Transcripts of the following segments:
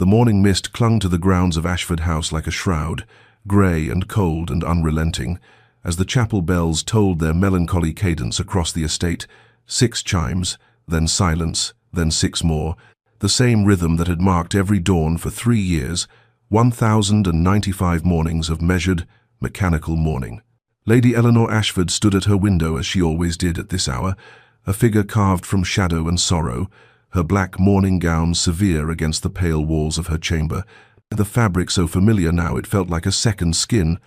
The morning mist clung to the grounds of Ashford House like a shroud, grey and cold and unrelenting, as the chapel bells tolled their melancholy cadence across the estate. 6 chimes, then silence, then 6 more, the same rhythm that had marked every dawn for 3 years, 1,095 mornings of measured, mechanical mourning. Lady Eleanor Ashford stood at her window as she always did at this hour, a figure carved from shadow and sorrow, her black mourning gown severe against the pale walls of her chamber, the fabric so familiar now it felt like a second skin,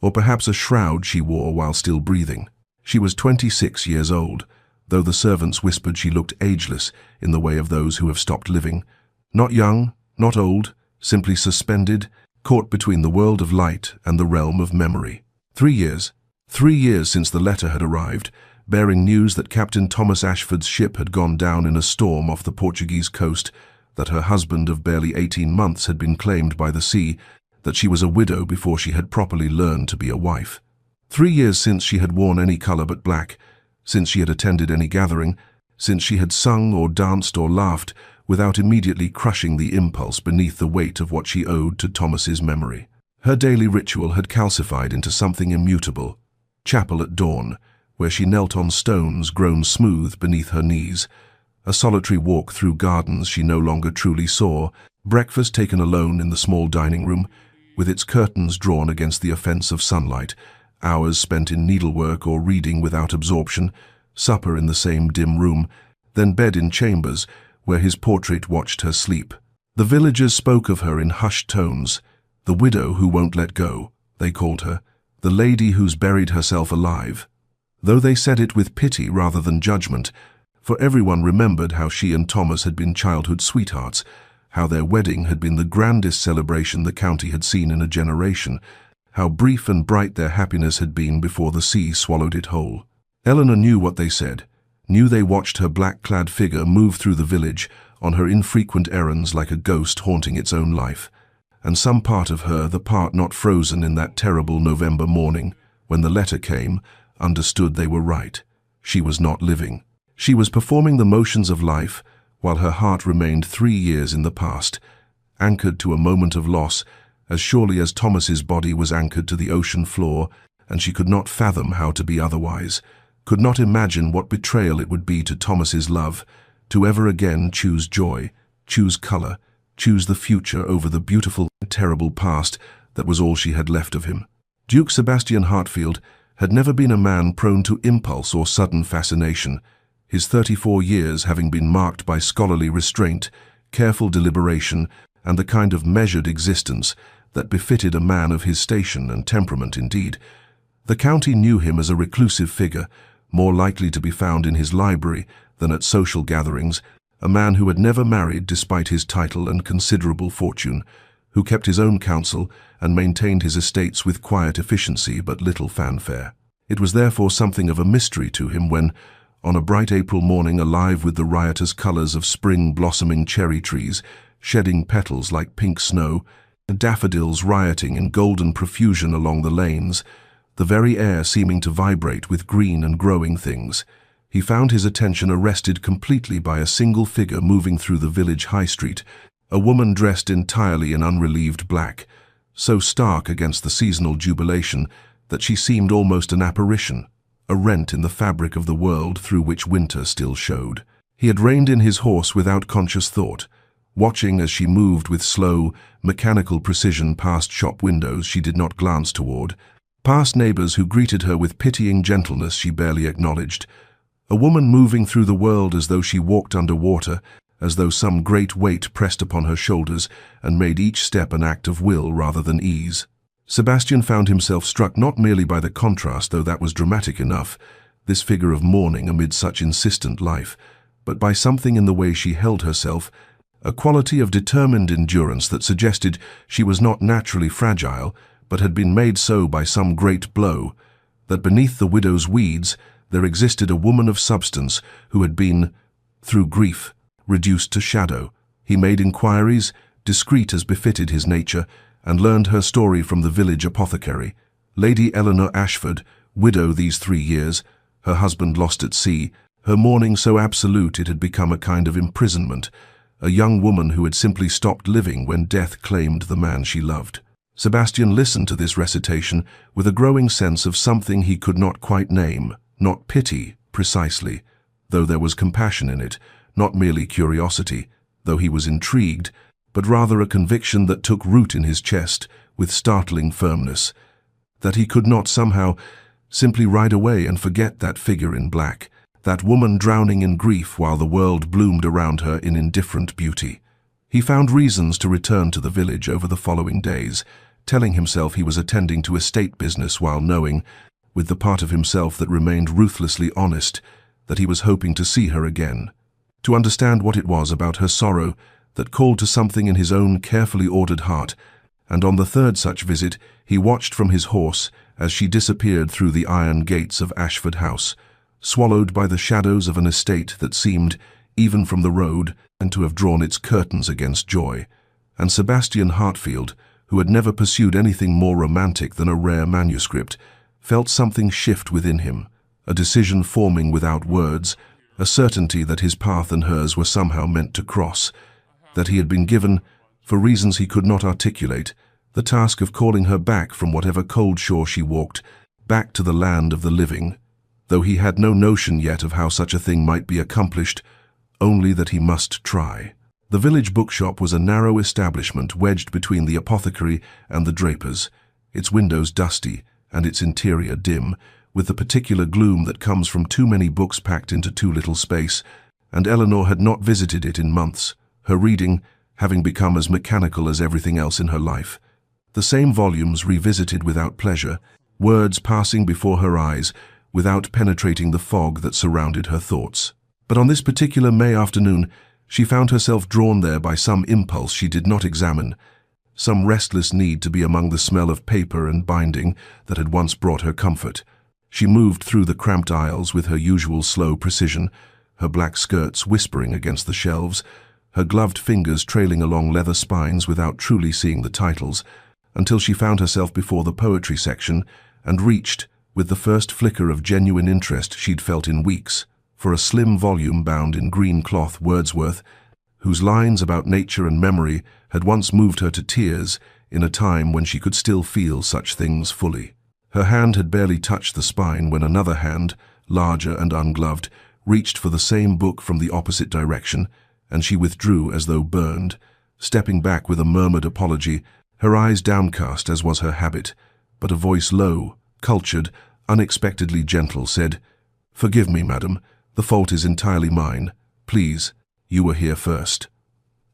or perhaps a shroud she wore while still breathing. She was 26 years old, though the servants whispered she looked ageless in the way of those who have stopped living. Not young, not old, simply suspended, caught between the world of light and the realm of memory. 3 years. 3 years since the letter had arrived, bearing news that Captain Thomas Ashford's ship had gone down in a storm off the Portuguese coast, that her husband of barely 18 months had been claimed by the sea, that she was a widow before she had properly learned to be a wife. 3 years since she had worn any colour but black, since she had attended any gathering, since she had sung or danced or laughed without immediately crushing the impulse beneath the weight of what she owed to Thomas's memory. Her daily ritual had calcified into something immutable. Chapel at dawn, where she knelt on stones grown smooth beneath her knees, a solitary walk through gardens she no longer truly saw, breakfast taken alone in the small dining room, with its curtains drawn against the offence of sunlight, hours spent in needlework or reading without absorption, supper in the same dim room, then bed in chambers where his portrait watched her sleep. The villagers spoke of her in hushed tones. The widow who won't let go, they called her, the lady who's buried herself alive. Though they said it with pity rather than judgment, for everyone remembered how she and Thomas had been childhood sweethearts, how their wedding had been the grandest celebration the county had seen in a generation, how brief and bright their happiness had been before the sea swallowed it whole. Eleanor knew what they said, knew they watched her black-clad figure move through the village on her infrequent errands like a ghost haunting its own life, and some part of her, the part not frozen in that terrible November morning, when the letter came, understood they were right. She was not living. She was performing the motions of life, while her heart remained 3 years in the past, anchored to a moment of loss, as surely as Thomas's body was anchored to the ocean floor, and she could not fathom how to be otherwise, could not imagine what betrayal it would be to Thomas's love, to ever again choose joy, choose colour, choose the future over the beautiful, terrible past that was all she had left of him. Duke Sebastian Hartfield had never been a man prone to impulse or sudden fascination, his 34 years having been marked by scholarly restraint, careful deliberation, and the kind of measured existence that befitted a man of his station and temperament indeed. The county knew him as a reclusive figure, more likely to be found in his library than at social gatherings, a man who had never married despite his title and considerable fortune, who kept his own counsel and maintained his estates with quiet efficiency but little fanfare. It was therefore something of a mystery to him when, on a bright April morning alive with the riotous colours of spring blossoming cherry trees, shedding petals like pink snow, daffodils rioting in golden profusion along the lanes, the very air seeming to vibrate with green and growing things, he found his attention arrested completely by a single figure moving through the village high street, a woman dressed entirely in unrelieved black, so stark against the seasonal jubilation that she seemed almost an apparition, a rent in the fabric of the world through which winter still showed. He had reined in his horse without conscious thought, watching as she moved with slow, mechanical precision past shop windows she did not glance toward, past neighbors who greeted her with pitying gentleness she barely acknowledged, a woman moving through the world as though she walked under water, as though some great weight pressed upon her shoulders and made each step an act of will rather than ease. Sebastian found himself struck not merely by the contrast, though that was dramatic enough, this figure of mourning amid such insistent life, but by something in the way she held herself, a quality of determined endurance that suggested she was not naturally fragile, but had been made so by some great blow, that beneath the widow's weeds there existed a woman of substance who had been, through grief, reduced to shadow. He made inquiries, discreet as befitted his nature, and learned her story from the village apothecary. Lady Eleanor Ashford, widow these 3 years, her husband lost at sea, her mourning so absolute it had become a kind of imprisonment, a young woman who had simply stopped living when death claimed the man she loved. Sebastian listened to this recitation with a growing sense of something he could not quite name, not pity, precisely, though there was compassion in it, not merely curiosity, though he was intrigued, but rather a conviction that took root in his chest with startling firmness, that he could not somehow simply ride away and forget that figure in black, that woman drowning in grief while the world bloomed around her in indifferent beauty. He found reasons to return to the village over the following days, telling himself he was attending to estate business while knowing, with the part of himself that remained ruthlessly honest, that he was hoping to see her again, to understand what it was about her sorrow that called to something in his own carefully ordered heart. And on the third such visit, he watched from his horse as she disappeared through the iron gates of Ashford House, swallowed by the shadows of an estate that seemed, even from the road, and to have drawn its curtains against joy. And Sebastian Hartfield, who had never pursued anything more romantic than a rare manuscript, felt something shift within him, a decision forming without words, a certainty that his path and hers were somehow meant to cross, that he had been given, for reasons he could not articulate, the task of calling her back from whatever cold shore she walked, back to the land of the living, though he had no notion yet of how such a thing might be accomplished, only that he must try. The village bookshop was a narrow establishment wedged between the apothecary and the draper's, its windows dusty and its interior dim, with the particular gloom that comes from too many books packed into too little space, and Eleanor had not visited it in months, her reading having become as mechanical as everything else in her life. The same volumes revisited without pleasure, words passing before her eyes without penetrating the fog that surrounded her thoughts. But on this particular May afternoon, she found herself drawn there by some impulse she did not examine, some restless need to be among the smell of paper and binding that had once brought her comfort. She moved through the cramped aisles with her usual slow precision, her black skirts whispering against the shelves, her gloved fingers trailing along leather spines without truly seeing the titles, until she found herself before the poetry section and reached, with the first flicker of genuine interest she'd felt in weeks, for a slim volume bound in green cloth Wordsworth, whose lines about nature and memory had once moved her to tears in a time when she could still feel such things fully. Her hand had barely touched the spine when another hand, larger and ungloved, reached for the same book from the opposite direction, and she withdrew as though burned, stepping back with a murmured apology, her eyes downcast as was her habit, but a voice low, cultured, unexpectedly gentle, said, "Forgive me, madam, the fault is entirely mine. Please, you were here first."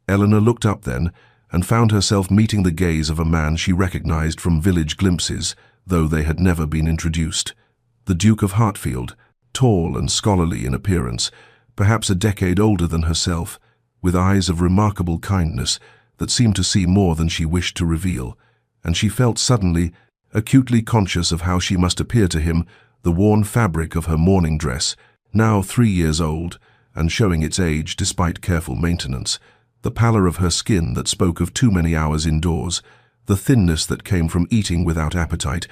Eleanor looked up then, and found herself meeting the gaze of a man she recognized from village glimpses, though they had never been introduced. The Duke of Hartfield, tall and scholarly in appearance, perhaps a decade older than herself, with eyes of remarkable kindness that seemed to see more than she wished to reveal, and she felt suddenly, acutely conscious of how she must appear to him, the worn fabric of her mourning dress, now 3 years old, and showing its age despite careful maintenance, the pallor of her skin that spoke of too many hours indoors, the thinness that came from eating without appetite,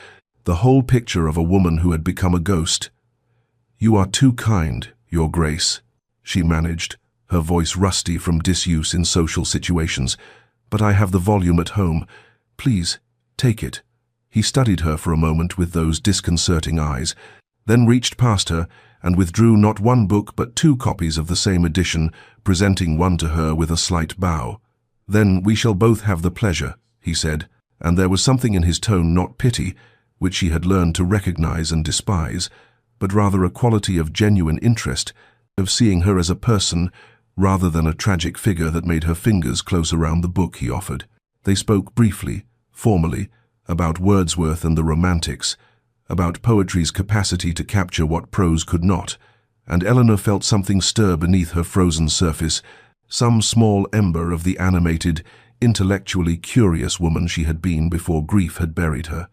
the whole picture of a woman who had become a ghost. "You are too kind, Your Grace," she managed, her voice rusty from disuse in social situations, "but I have the volume at home. Please, take it." He studied her for a moment with those disconcerting eyes, then reached past her and withdrew not one book but 2 copies of the same edition, presenting one to her with a slight bow. "Then we shall both have the pleasure," he said, and there was something in his tone, not pity, which she had learned to recognize and despise, but rather a quality of genuine interest, of seeing her as a person, rather than a tragic figure that made her fingers close around the book he offered. They spoke briefly, formally, about Wordsworth and the Romantics, about poetry's capacity to capture what prose could not, and Eleanor felt something stir beneath her frozen surface, some small ember of the animated, intellectually curious woman she had been before grief had buried her.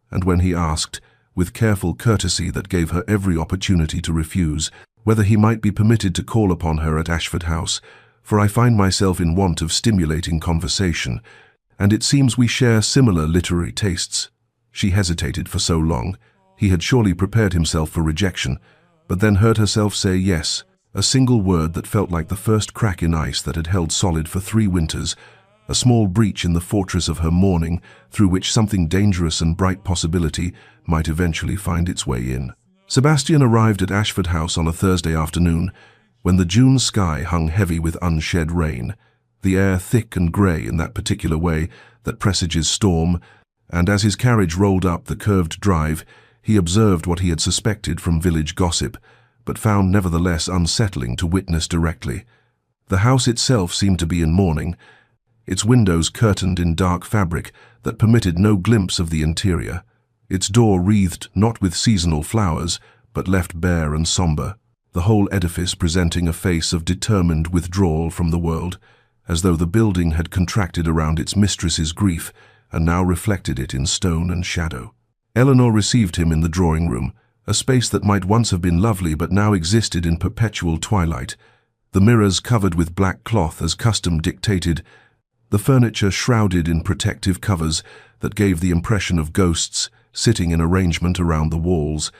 And when he asked, with careful courtesy that gave her every opportunity to refuse, whether he might be permitted to call upon her at Ashford House, "For I find myself in want of stimulating conversation, and it seems we share similar literary tastes." She hesitated for so long, he had surely prepared himself for rejection, but then heard herself say yes, A single word that felt like the first crack in ice that had held solid for 3 winters, a small breach in the fortress of her mourning through which something dangerous and bright possibility might eventually find its way in. Sebastian arrived at Ashford House on a Thursday afternoon, when the June sky hung heavy with unshed rain, the air thick and grey in that particular way that presages storm, and as his carriage rolled up the curved drive, he observed what he had suspected from village gossip, but found nevertheless unsettling to witness directly. The house itself seemed to be in mourning, its windows curtained in dark fabric that permitted no glimpse of the interior, its door wreathed not with seasonal flowers, but left bare and sombre, the whole edifice presenting a face of determined withdrawal from the world, as though the building had contracted around its mistress's grief and now reflected it in stone and shadow. Eleanor received him in the drawing-room, a space that might once have been lovely but now existed in perpetual twilight, the mirrors covered with black cloth as custom dictated, the furniture shrouded in protective covers that gave the impression of ghosts sitting in arrangement around the walls,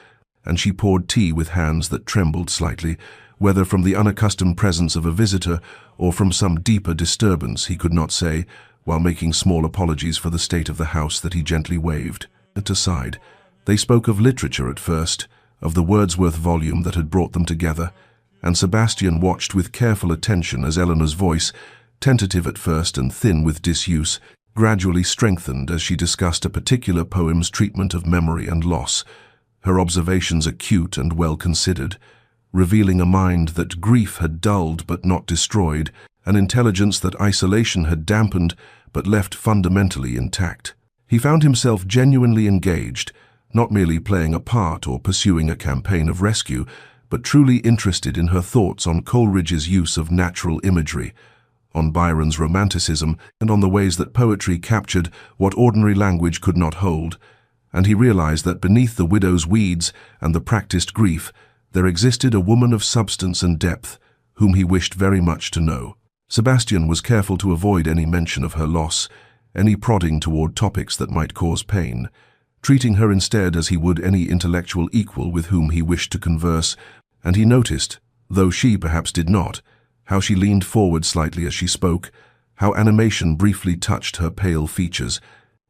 and she poured tea with hands that trembled slightly, whether from the unaccustomed presence of a visitor or from some deeper disturbance he could not say, while making small apologies for the state of the house that he gently waved aside. They spoke of literature at first, of the Wordsworth volume that had brought them together, and Sebastian watched with careful attention as Eleanor's voice, tentative at first and thin with disuse, gradually strengthened as she discussed a particular poem's treatment of memory and loss, her observations acute and well-considered, revealing a mind that grief had dulled but not destroyed, an intelligence that isolation had dampened but left fundamentally intact. He found himself genuinely engaged, not merely playing a part or pursuing a campaign of rescue, but truly interested in her thoughts on Coleridge's use of natural imagery, on Byron's romanticism, and on the ways that poetry captured what ordinary language could not hold, and he realized that beneath the widow's weeds and the practiced grief, there existed a woman of substance and depth, whom he wished very much to know. Sebastian was careful to avoid any mention of her loss, any prodding toward topics that might cause pain, treating her instead as he would any intellectual equal with whom he wished to converse, and he noticed, though she perhaps did not, how she leaned forward slightly as she spoke, how animation briefly touched her pale features,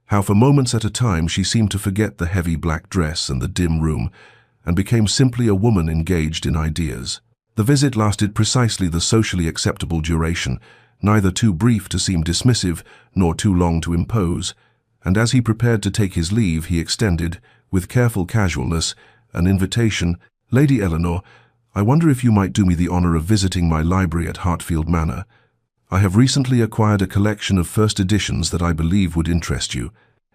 how for moments at a time she seemed to forget the heavy black dress and the dim room, and became simply a woman engaged in ideas. The visit lasted precisely the socially acceptable duration, neither too brief to seem dismissive, nor too long to impose, and as he prepared to take his leave he extended, with careful casualness, an invitation. "Lady Eleanor, I wonder if you might do me the honor of visiting my library at Hartfield Manor. I have recently acquired a collection of first editions that I believe would interest you,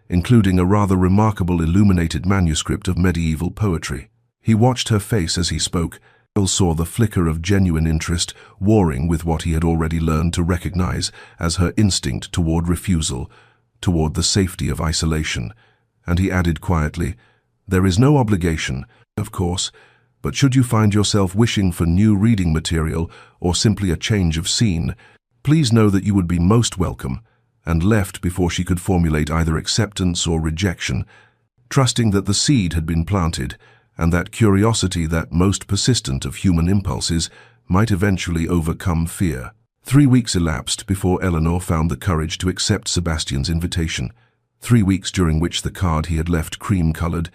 including a rather remarkable illuminated manuscript of medieval poetry." He watched her face as he spoke, saw the flicker of genuine interest warring with what he had already learned to recognize as her instinct toward refusal, toward the safety of isolation, and he added quietly, "There is no obligation, of course, but should you find yourself wishing for new reading material or simply a change of scene, please know that you would be most welcome," and left before she could formulate either acceptance or rejection, trusting that the seed had been planted, and that curiosity, that most persistent of human impulses, might eventually overcome fear. 3 weeks elapsed before Eleanor found the courage to accept Sebastian's invitation, 3 weeks during which the card he had left cream-colored,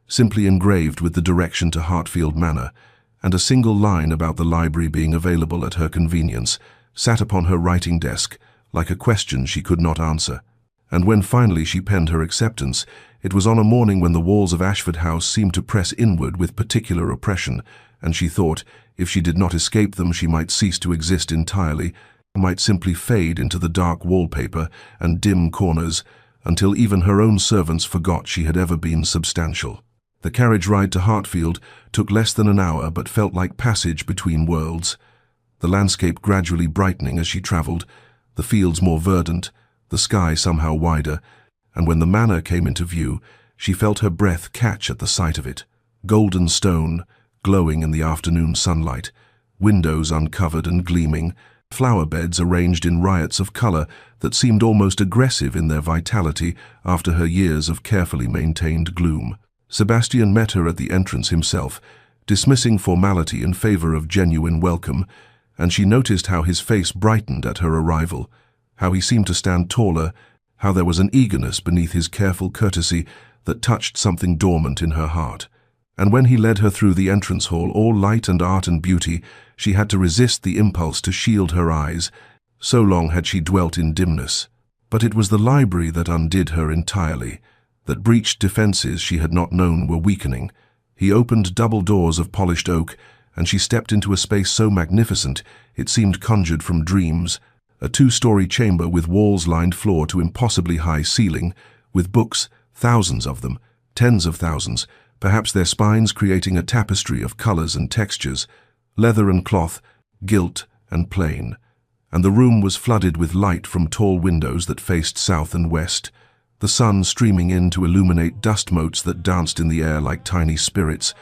simply engraved with the direction to Hartfield Manor, and a single line about the library being available at her convenience, sat upon her writing desk like a question she could not answer. And when finally she penned her acceptance, it was on a morning when the walls of Ashford House seemed to press inward with particular oppression, and she thought, if she did not escape them, she might cease to exist entirely, might simply fade into the dark wallpaper and dim corners, until even her own servants forgot she had ever been substantial. The carriage ride to Hartfield took less than an hour, but felt like passage between worlds, the landscape gradually brightening as she travelled, the fields more verdant, the sky somehow wider, and when the manor came into view, she felt her breath catch at the sight of it. Golden stone, glowing in the afternoon sunlight, windows uncovered and gleaming, flower beds arranged in riots of colour that seemed almost aggressive in their vitality after her years of carefully maintained gloom. Sebastian met her at the entrance himself, dismissing formality in favor of genuine welcome, and she noticed how his face brightened at her arrival, how he seemed to stand taller, how there was an eagerness beneath his careful courtesy that touched something dormant in her heart. And when he led her through the entrance hall, all light and art and beauty, she had to resist the impulse to shield her eyes. So long had she dwelt in dimness. But it was the library that undid her entirely, that breached defenses she had not known were weakening. He opened double doors of polished oak, and she stepped into a space so magnificent it seemed conjured from dreams, a 2-story chamber with walls-lined floor to impossibly high ceiling, with books, thousands of them, tens of thousands, perhaps their spines creating a tapestry of colors and textures, leather and cloth, gilt and plain. And the room was flooded with light from tall windows that faced south and west, the sun streaming in to illuminate dust motes that danced in the air like tiny spirits,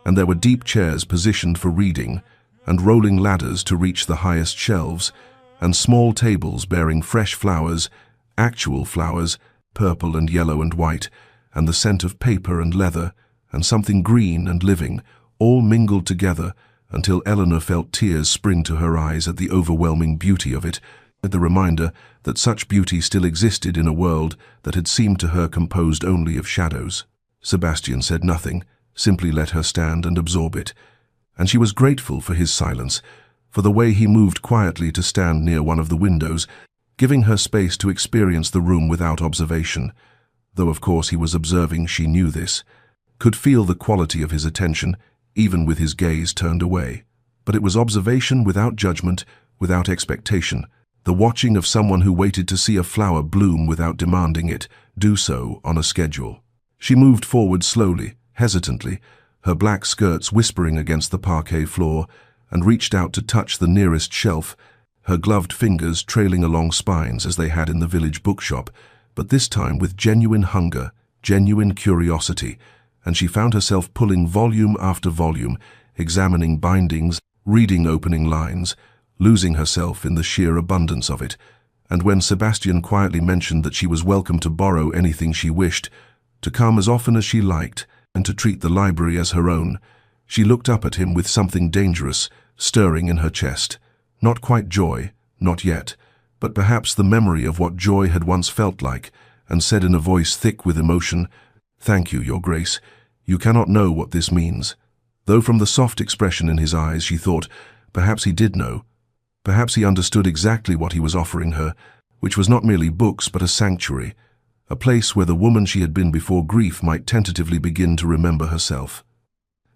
and there were deep chairs positioned for reading, and rolling ladders to reach the highest shelves, and small tables bearing fresh flowers, actual flowers, purple and yellow and white, and the scent of paper and leather, and something green and living, all mingled together until Eleanor felt tears spring to her eyes at the overwhelming beauty of it, at the reminder that such beauty still existed in a world that had seemed to her composed only of shadows. Sebastian said nothing, simply let her stand and absorb it, and she was grateful for his silence, for the way he moved quietly to stand near one of the windows, giving her space to experience the room without observation. Though of course he was observing, she knew this, could feel the quality of his attention, even with his gaze turned away. But it was observation without judgment, without expectation, the watching of someone who waited to see a flower bloom without demanding it do so on a schedule. She moved forward slowly, hesitantly, her black skirts whispering against the parquet floor, and reached out to touch the nearest shelf, her gloved fingers trailing along spines as they had in the village bookshop, but this time with genuine hunger, genuine curiosity, and she found herself pulling volume after volume, examining bindings, reading opening lines, losing herself in the sheer abundance of it. And when Sebastian quietly mentioned that she was welcome to borrow anything she wished, to come as often as she liked, and to treat the library as her own, she looked up at him with something dangerous stirring in her chest. Not quite joy, not yet, but perhaps the memory of what joy had once felt like, and said in a voice thick with emotion, "Thank you, Your Grace. You cannot know what this means." Though from the soft expression in his eyes she thought, perhaps he did know. Perhaps he understood exactly what he was offering her, which was not merely books but a sanctuary, a place where the woman she had been before grief might tentatively begin to remember herself.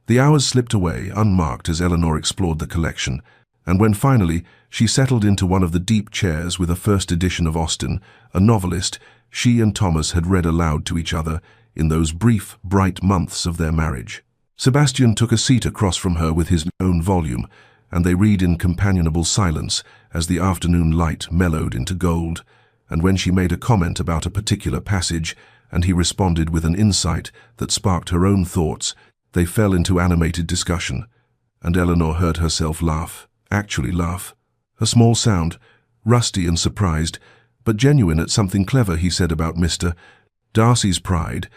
The hours slipped away, unmarked, as Eleanor explored the collection, and when finally she settled into one of the deep chairs with a first edition of Austen, a novelist she and Thomas had read aloud to each other in those brief, bright months of their marriage. Sebastian took a seat across from her with his own volume, and they read in companionable silence as the afternoon light mellowed into gold, and when she made a comment about a particular passage, and he responded with an insight that sparked her own thoughts, they fell into animated discussion, and Eleanor heard herself laugh, actually laugh. A small sound, rusty and surprised, but genuine at something clever he said about Mr. Darcy's pride,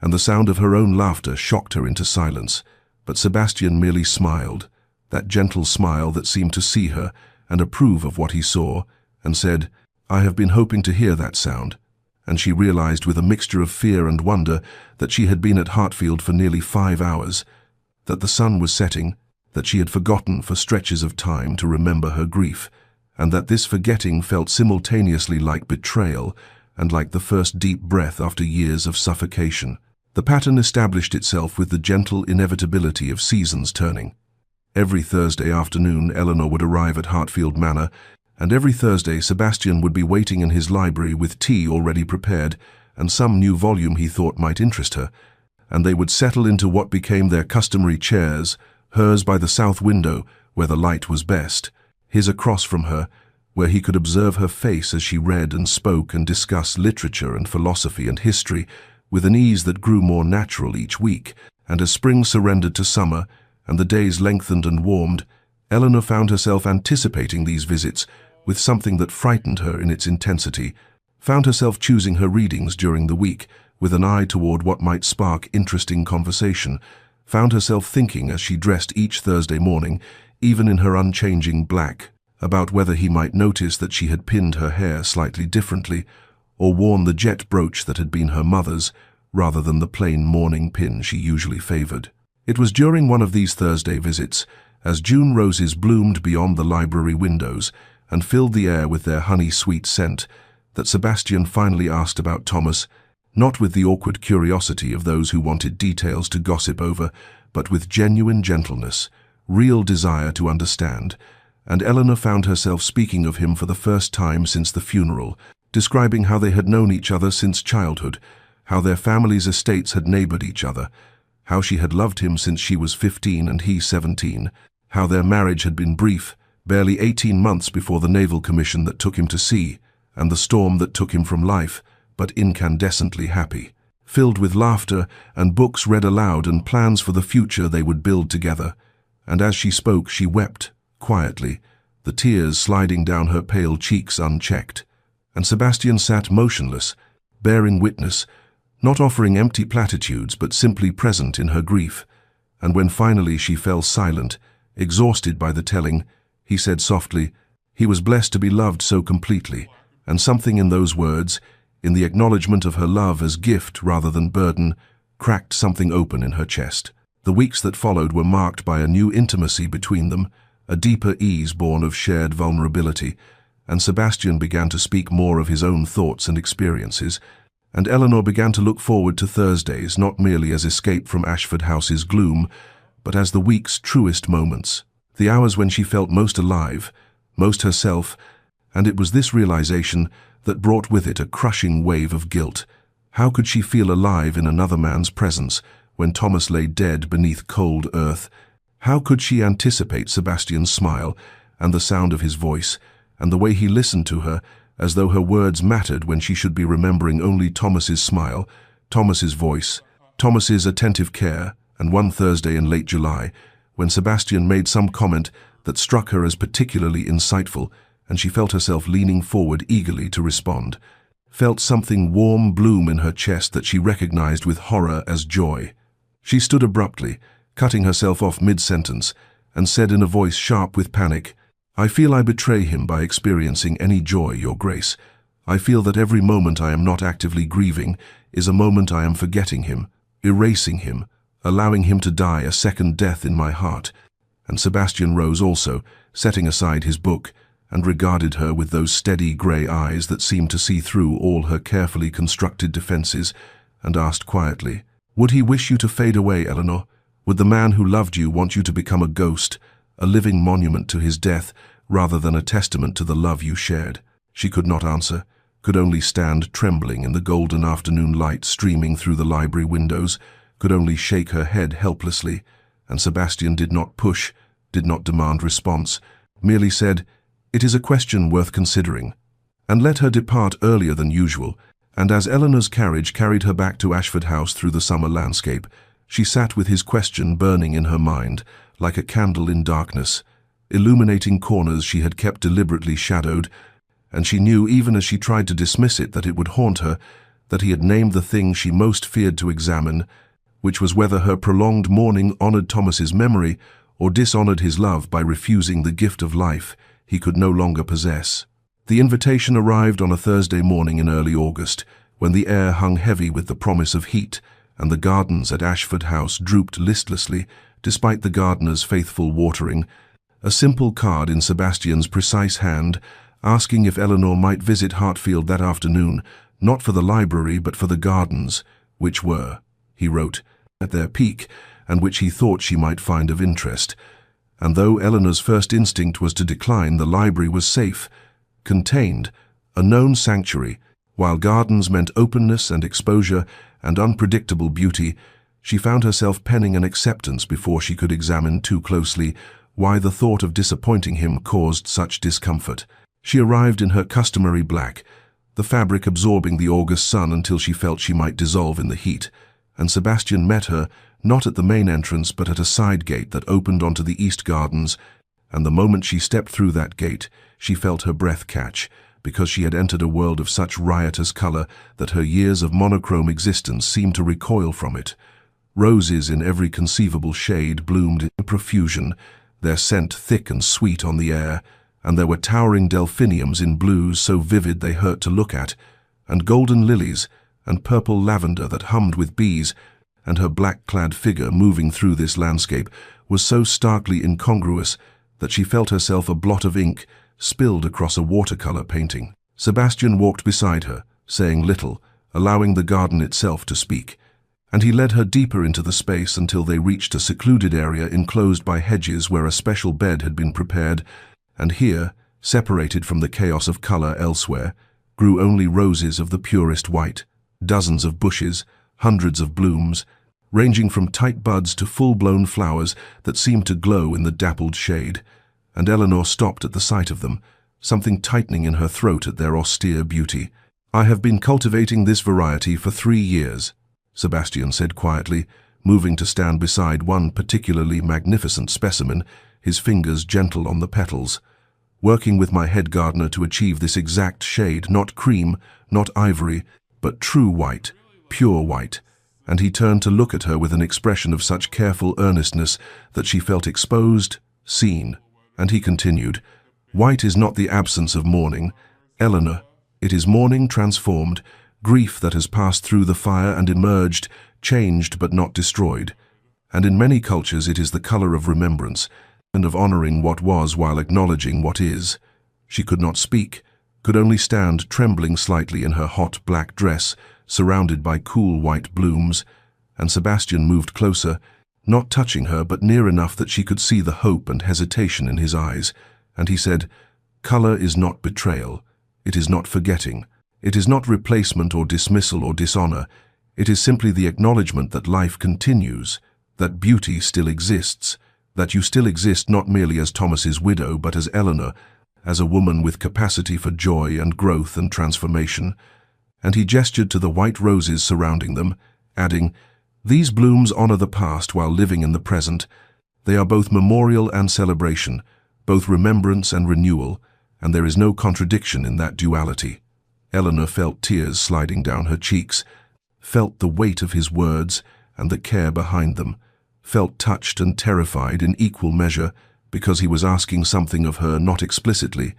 and the sound of her own laughter shocked her into silence, but Sebastian merely smiled, that gentle smile that seemed to see her and approve of what he saw, and said, "I have been hoping to hear that sound," and she realized with a mixture of fear and wonder that she had been at Hartfield for nearly 5 hours, that the sun was setting, that she had forgotten for stretches of time to remember her grief, and that this forgetting felt simultaneously like betrayal and like the first deep breath after years of suffocation. The pattern established itself with the gentle inevitability of seasons turning. Every Thursday afternoon Eleanor would arrive at Hartfield Manor, and every Thursday Sebastian would be waiting in his library with tea already prepared and some new volume he thought might interest her, and they would settle into what became their customary chairs, hers by the south window where the light was best, his across from her, where he could observe her face as she read and spoke and discussed literature and philosophy and history with an ease that grew more natural each week, and as spring surrendered to summer and the days lengthened and warmed, Eleanor found herself anticipating these visits with something that frightened her in its intensity, found herself choosing her readings during the week with an eye toward what might spark interesting conversation, found herself thinking as she dressed each Thursday morning, even in her unchanging black, about whether he might notice that she had pinned her hair slightly differently, or worn the jet brooch that had been her mother's, rather than the plain mourning pin she usually favored. It was during one of these Thursday visits, as June roses bloomed beyond the library windows and filled the air with their honey-sweet scent, that Sebastian finally asked about Thomas, not with the awkward curiosity of those who wanted details to gossip over, but with genuine gentleness, real desire to understand, and Eleanor found herself speaking of him for the first time since the funeral, describing how they had known each other since childhood, how their families' estates had neighbored each other, how she had loved him since she was 15 and he 17, how their marriage had been brief, barely 18 months before the naval commission that took him to sea, and the storm that took him from life, but incandescently happy, filled with laughter and books read aloud and plans for the future they would build together. And as she spoke, she wept, quietly, the tears sliding down her pale cheeks unchecked. And Sebastian sat motionless, bearing witness, not offering empty platitudes but simply present in her grief. And when finally she fell silent, exhausted by the telling, he said softly, he was blessed to be loved so completely, and something in those words, in the acknowledgement of her love as gift rather than burden, cracked something open in her chest. The weeks that followed were marked by a new intimacy between them, a deeper ease born of shared vulnerability, and Sebastian began to speak more of his own thoughts and experiences, and Eleanor began to look forward to Thursdays not merely as escape from Ashford House's gloom, but as the week's truest moments, the hours when she felt most alive, most herself, and it was this realization that brought with it a crushing wave of guilt. How could she feel alive in another man's presence when Thomas lay dead beneath cold earth? How could she anticipate Sebastian's smile and the sound of his voice, and the way he listened to her, as though her words mattered when she should be remembering only Thomas's smile, Thomas's voice, Thomas's attentive care, and one Thursday in late July, when Sebastian made some comment that struck her as particularly insightful, and she felt herself leaning forward eagerly to respond, felt something warm bloom in her chest that she recognized with horror as joy. She stood abruptly, cutting herself off mid-sentence, and said in a voice sharp with panic, I feel I betray him by experiencing any joy, Your Grace. I feel that every moment I am not actively grieving is a moment I am forgetting him, erasing him, allowing him to die a second death in my heart. And Sebastian rose also, setting aside his book, and regarded her with those steady grey eyes that seemed to see through all her carefully constructed defences, and asked quietly, Would he wish you to fade away, Eleanor? Would the man who loved you want you to become a ghost, a living monument to his death, rather than a testament to the love you shared? She could not answer, could only stand trembling in the golden afternoon light streaming through the library windows, could only shake her head helplessly, and Sebastian did not push, did not demand response, merely said, It is a question worth considering, and let her depart earlier than usual. And as Eleanor's carriage carried her back to Ashford House through the summer landscape, she sat with his question burning in her mind, like a candle in darkness, illuminating corners she had kept deliberately shadowed, and she knew even as she tried to dismiss it that it would haunt her, that he had named the thing she most feared to examine, which was whether her prolonged mourning honored Thomas's memory or dishonored his love by refusing the gift of life he could no longer possess. The invitation arrived on a Thursday morning in early August, when the air hung heavy with the promise of heat, and the gardens at Ashford House drooped listlessly, despite the gardener's faithful watering. A simple card in Sebastian's precise hand, asking if Eleanor might visit Hartfield that afternoon, not for the library but for the gardens, which were, he wrote, at their peak, and which he thought she might find of interest. And though Eleanor's first instinct was to decline, the library was safe, contained, a known sanctuary, while gardens meant openness and exposure and unpredictable beauty. She found herself penning an acceptance before she could examine too closely why the thought of disappointing him caused such discomfort. She arrived in her customary black, the fabric absorbing the August sun until she felt she might dissolve in the heat, and Sebastian met her, not at the main entrance but at a side gate that opened onto the east gardens, and the moment she stepped through that gate, she felt her breath catch, because she had entered a world of such riotous color that her years of monochrome existence seemed to recoil from it. Roses in every conceivable shade bloomed in profusion, their scent thick and sweet on the air, and there were towering delphiniums in blues so vivid they hurt to look at, and golden lilies, and purple lavender that hummed with bees, and her black-clad figure moving through this landscape was so starkly incongruous that she felt herself a blot of ink spilled across a watercolor painting. Sebastian walked beside her, saying little, allowing the garden itself to speak, and he led her deeper into the space until they reached a secluded area enclosed by hedges where a special bed had been prepared, and here, separated from the chaos of color elsewhere, grew only roses of the purest white, dozens of bushes, hundreds of blooms, ranging from tight buds to full-blown flowers that seemed to glow in the dappled shade, and Eleanor stopped at the sight of them, something tightening in her throat at their austere beauty. "I have been cultivating this variety for 3 years," Sebastian said quietly, moving to stand beside one particularly magnificent specimen, his fingers gentle on the petals. "Working with my head gardener to achieve this exact shade, not cream, not ivory, but true white, pure white." And he turned to look at her with an expression of such careful earnestness that she felt exposed, seen. And he continued, "White is not the absence of mourning, Eleanor. It is mourning transformed, grief that has passed through the fire and emerged, changed but not destroyed. And in many cultures it is the color of remembrance, and of honoring what was while acknowledging what is." She could not speak, could only stand trembling slightly in her hot black dress, surrounded by cool white blooms, and Sebastian moved closer, not touching her but near enough that she could see the hope and hesitation in his eyes, and he said, "Color is not betrayal, it is not forgetting, it is not replacement or dismissal or dishonor, it is simply the acknowledgement that life continues, that beauty still exists, that you still exist not merely as Thomas's widow but as Eleanor, as a woman with capacity for joy and growth and transformation." And he gestured to the white roses surrounding them, adding, "These blooms honor the past while living in the present. They are both memorial and celebration, both remembrance and renewal, and there is no contradiction in that duality." Eleanor felt tears sliding down her cheeks, felt the weight of his words and the care behind them, felt touched and terrified in equal measure because he was asking something of her not explicitly,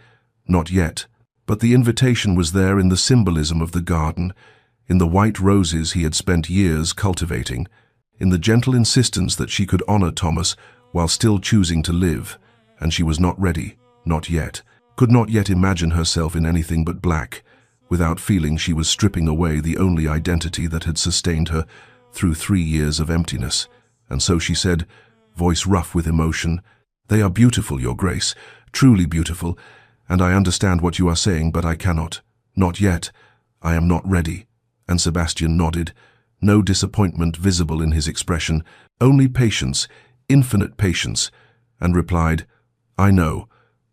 not yet. But the invitation was there in the symbolism of the garden, in the white roses he had spent years cultivating, in the gentle insistence that she could honor Thomas while still choosing to live, and she was not ready, not yet, could not yet imagine herself in anything but black, without feeling she was stripping away the only identity that had sustained her through 3 years of emptiness. And so she said, voice rough with emotion, "They are beautiful, Your Grace, truly beautiful, and I understand what you are saying, but I cannot. Not yet. I am not ready." And Sebastian nodded, no disappointment visible in his expression, only patience, infinite patience, and replied, "I know.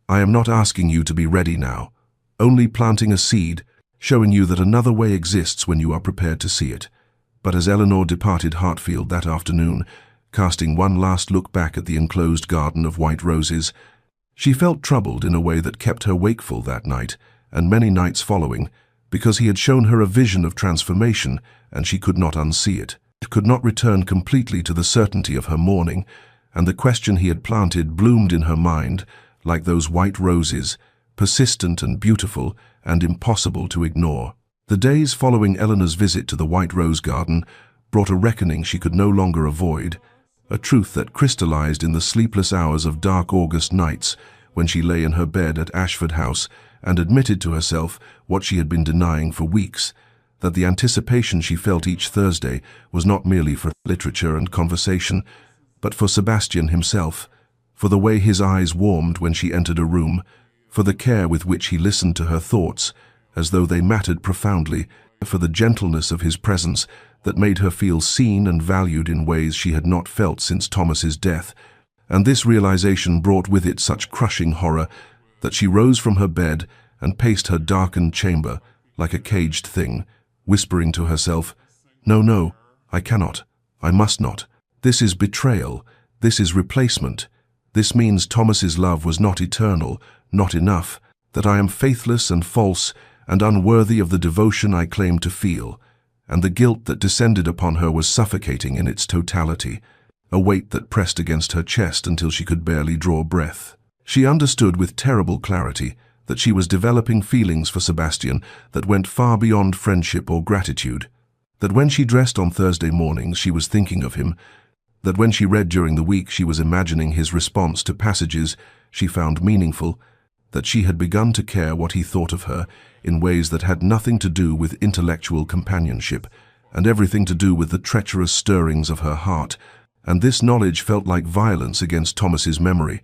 I am not asking you to be ready now, only planting a seed, showing you that another way exists when you are prepared to see it." But as Eleanor departed Hartfield that afternoon, casting one last look back at the enclosed garden of white roses, she felt troubled in a way that kept her wakeful that night and many nights following, because he had shown her a vision of transformation and she could not unsee it, could not return completely to the certainty of her mourning, and the question he had planted bloomed in her mind like those white roses, persistent and beautiful and impossible to ignore. The days following Eleanor's visit to the White Rose Garden brought a reckoning she could no longer avoid, a truth that crystallized in the sleepless hours of dark August nights when she lay in her bed at Ashford House and admitted to herself what she had been denying for weeks, that the anticipation she felt each Thursday was not merely for literature and conversation, but for Sebastian himself, for the way his eyes warmed when she entered a room, for the care with which he listened to her thoughts, as though they mattered profoundly, for the gentleness of his presence that made her feel seen and valued in ways she had not felt since Thomas's death. And this realization brought with it such crushing horror that she rose from her bed and paced her darkened chamber like a caged thing, whispering to herself, "No, no, I cannot, I must not. This is betrayal, this is replacement. This means Thomas's love was not eternal, not enough, that I am faithless and false and unworthy of the devotion I claim to feel." and the guilt that descended upon her was suffocating in its totality, a weight that pressed against her chest until she could barely draw breath. She understood with terrible clarity that she was developing feelings for Sebastian that went far beyond friendship or gratitude, that when she dressed on Thursday mornings she was thinking of him, that when she read during the week she was imagining his response to passages she found meaningful, that she had begun to care what he thought of her in ways that had nothing to do with intellectual companionship and everything to do with the treacherous stirrings of her heart, and this knowledge felt like violence against Thomas's memory,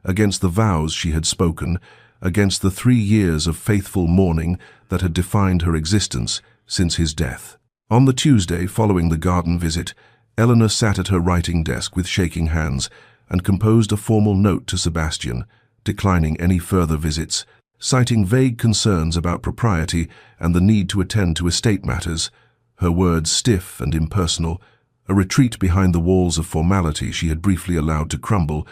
against the vows she had spoken, against the 3 years of faithful mourning that had defined her existence since his death. On the Tuesday following the garden visit, Eleanor sat at her writing desk with shaking hands and composed a formal note to Sebastian, declining any further visits, citing vague concerns about propriety and the need to attend to estate matters, her words stiff and impersonal, a retreat behind the walls of formality she had briefly allowed to crumble,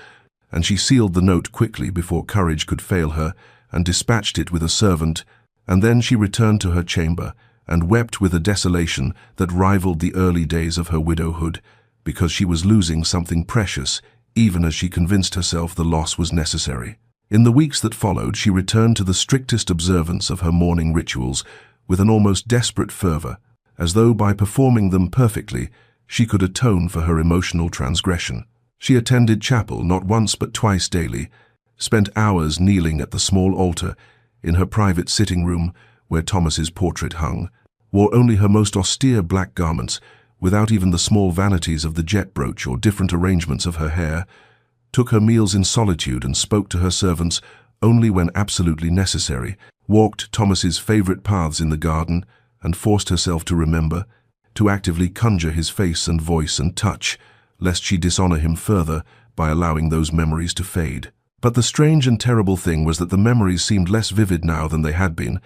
and she sealed the note quickly before courage could fail her and dispatched it with a servant, and then she returned to her chamber and wept with a desolation that rivaled the early days of her widowhood, because she was losing something precious, even as she convinced herself the loss was necessary. In the weeks that followed, she returned to the strictest observance of her mourning rituals with an almost desperate fervor, as though by performing them perfectly, she could atone for her emotional transgression. She attended chapel not once but twice daily, spent hours kneeling at the small altar in her private sitting room where Thomas's portrait hung, wore only her most austere black garments, without even the small vanities of the jet brooch or different arrangements of her hair, took her meals in solitude and spoke to her servants only when absolutely necessary, walked Thomas's favorite paths in the garden, and forced herself to remember, to actively conjure his face and voice and touch, lest she dishonor him further by allowing those memories to fade. But the strange and terrible thing was that the memories seemed less vivid now than they had been,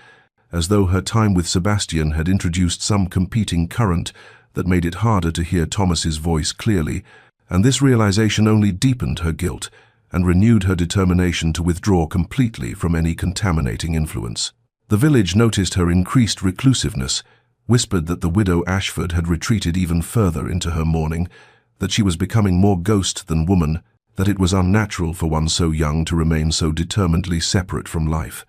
as though her time with Sebastian had introduced some competing current that made it harder to hear Thomas's voice clearly, and this realization only deepened her guilt and renewed her determination to withdraw completely from any contaminating influence. The village noticed her increased reclusiveness, whispered that the widow Ashford had retreated even further into her mourning, that she was becoming more ghost than woman, that it was unnatural for one so young to remain so determinedly separate from life.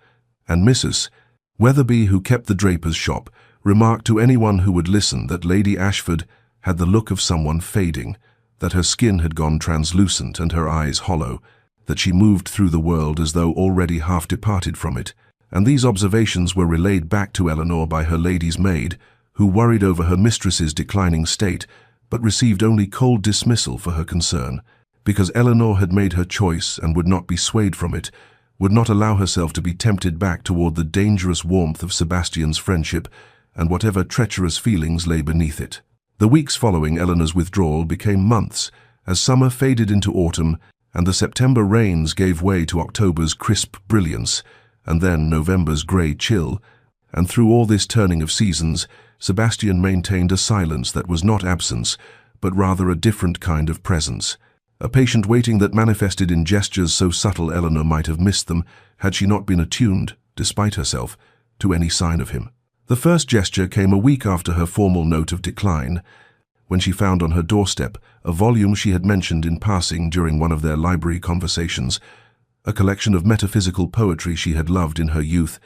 And Mrs. Weatherby, who kept the draper's shop, remarked to anyone who would listen that Lady Ashford had the look of someone fading, that her skin had gone translucent and her eyes hollow, that she moved through the world as though already half departed from it, and these observations were relayed back to Eleanor by her lady's maid, who worried over her mistress's declining state, but received only cold dismissal for her concern, because Eleanor had made her choice and would not be swayed from it, would not allow herself to be tempted back toward the dangerous warmth of Sebastian's friendship and whatever treacherous feelings lay beneath it. The weeks following Eleanor's withdrawal became months, as summer faded into autumn and the September rains gave way to October's crisp brilliance, and then November's grey chill, and through all this turning of seasons, Sebastian maintained a silence that was not absence, but rather a different kind of presence, a patient waiting that manifested in gestures so subtle Eleanor might have missed them had she not been attuned, despite herself, to any sign of him. The first gesture came a week after her formal note of decline, when she found on her doorstep a volume she had mentioned in passing during one of their library conversations, a collection of metaphysical poetry she had loved in her youth,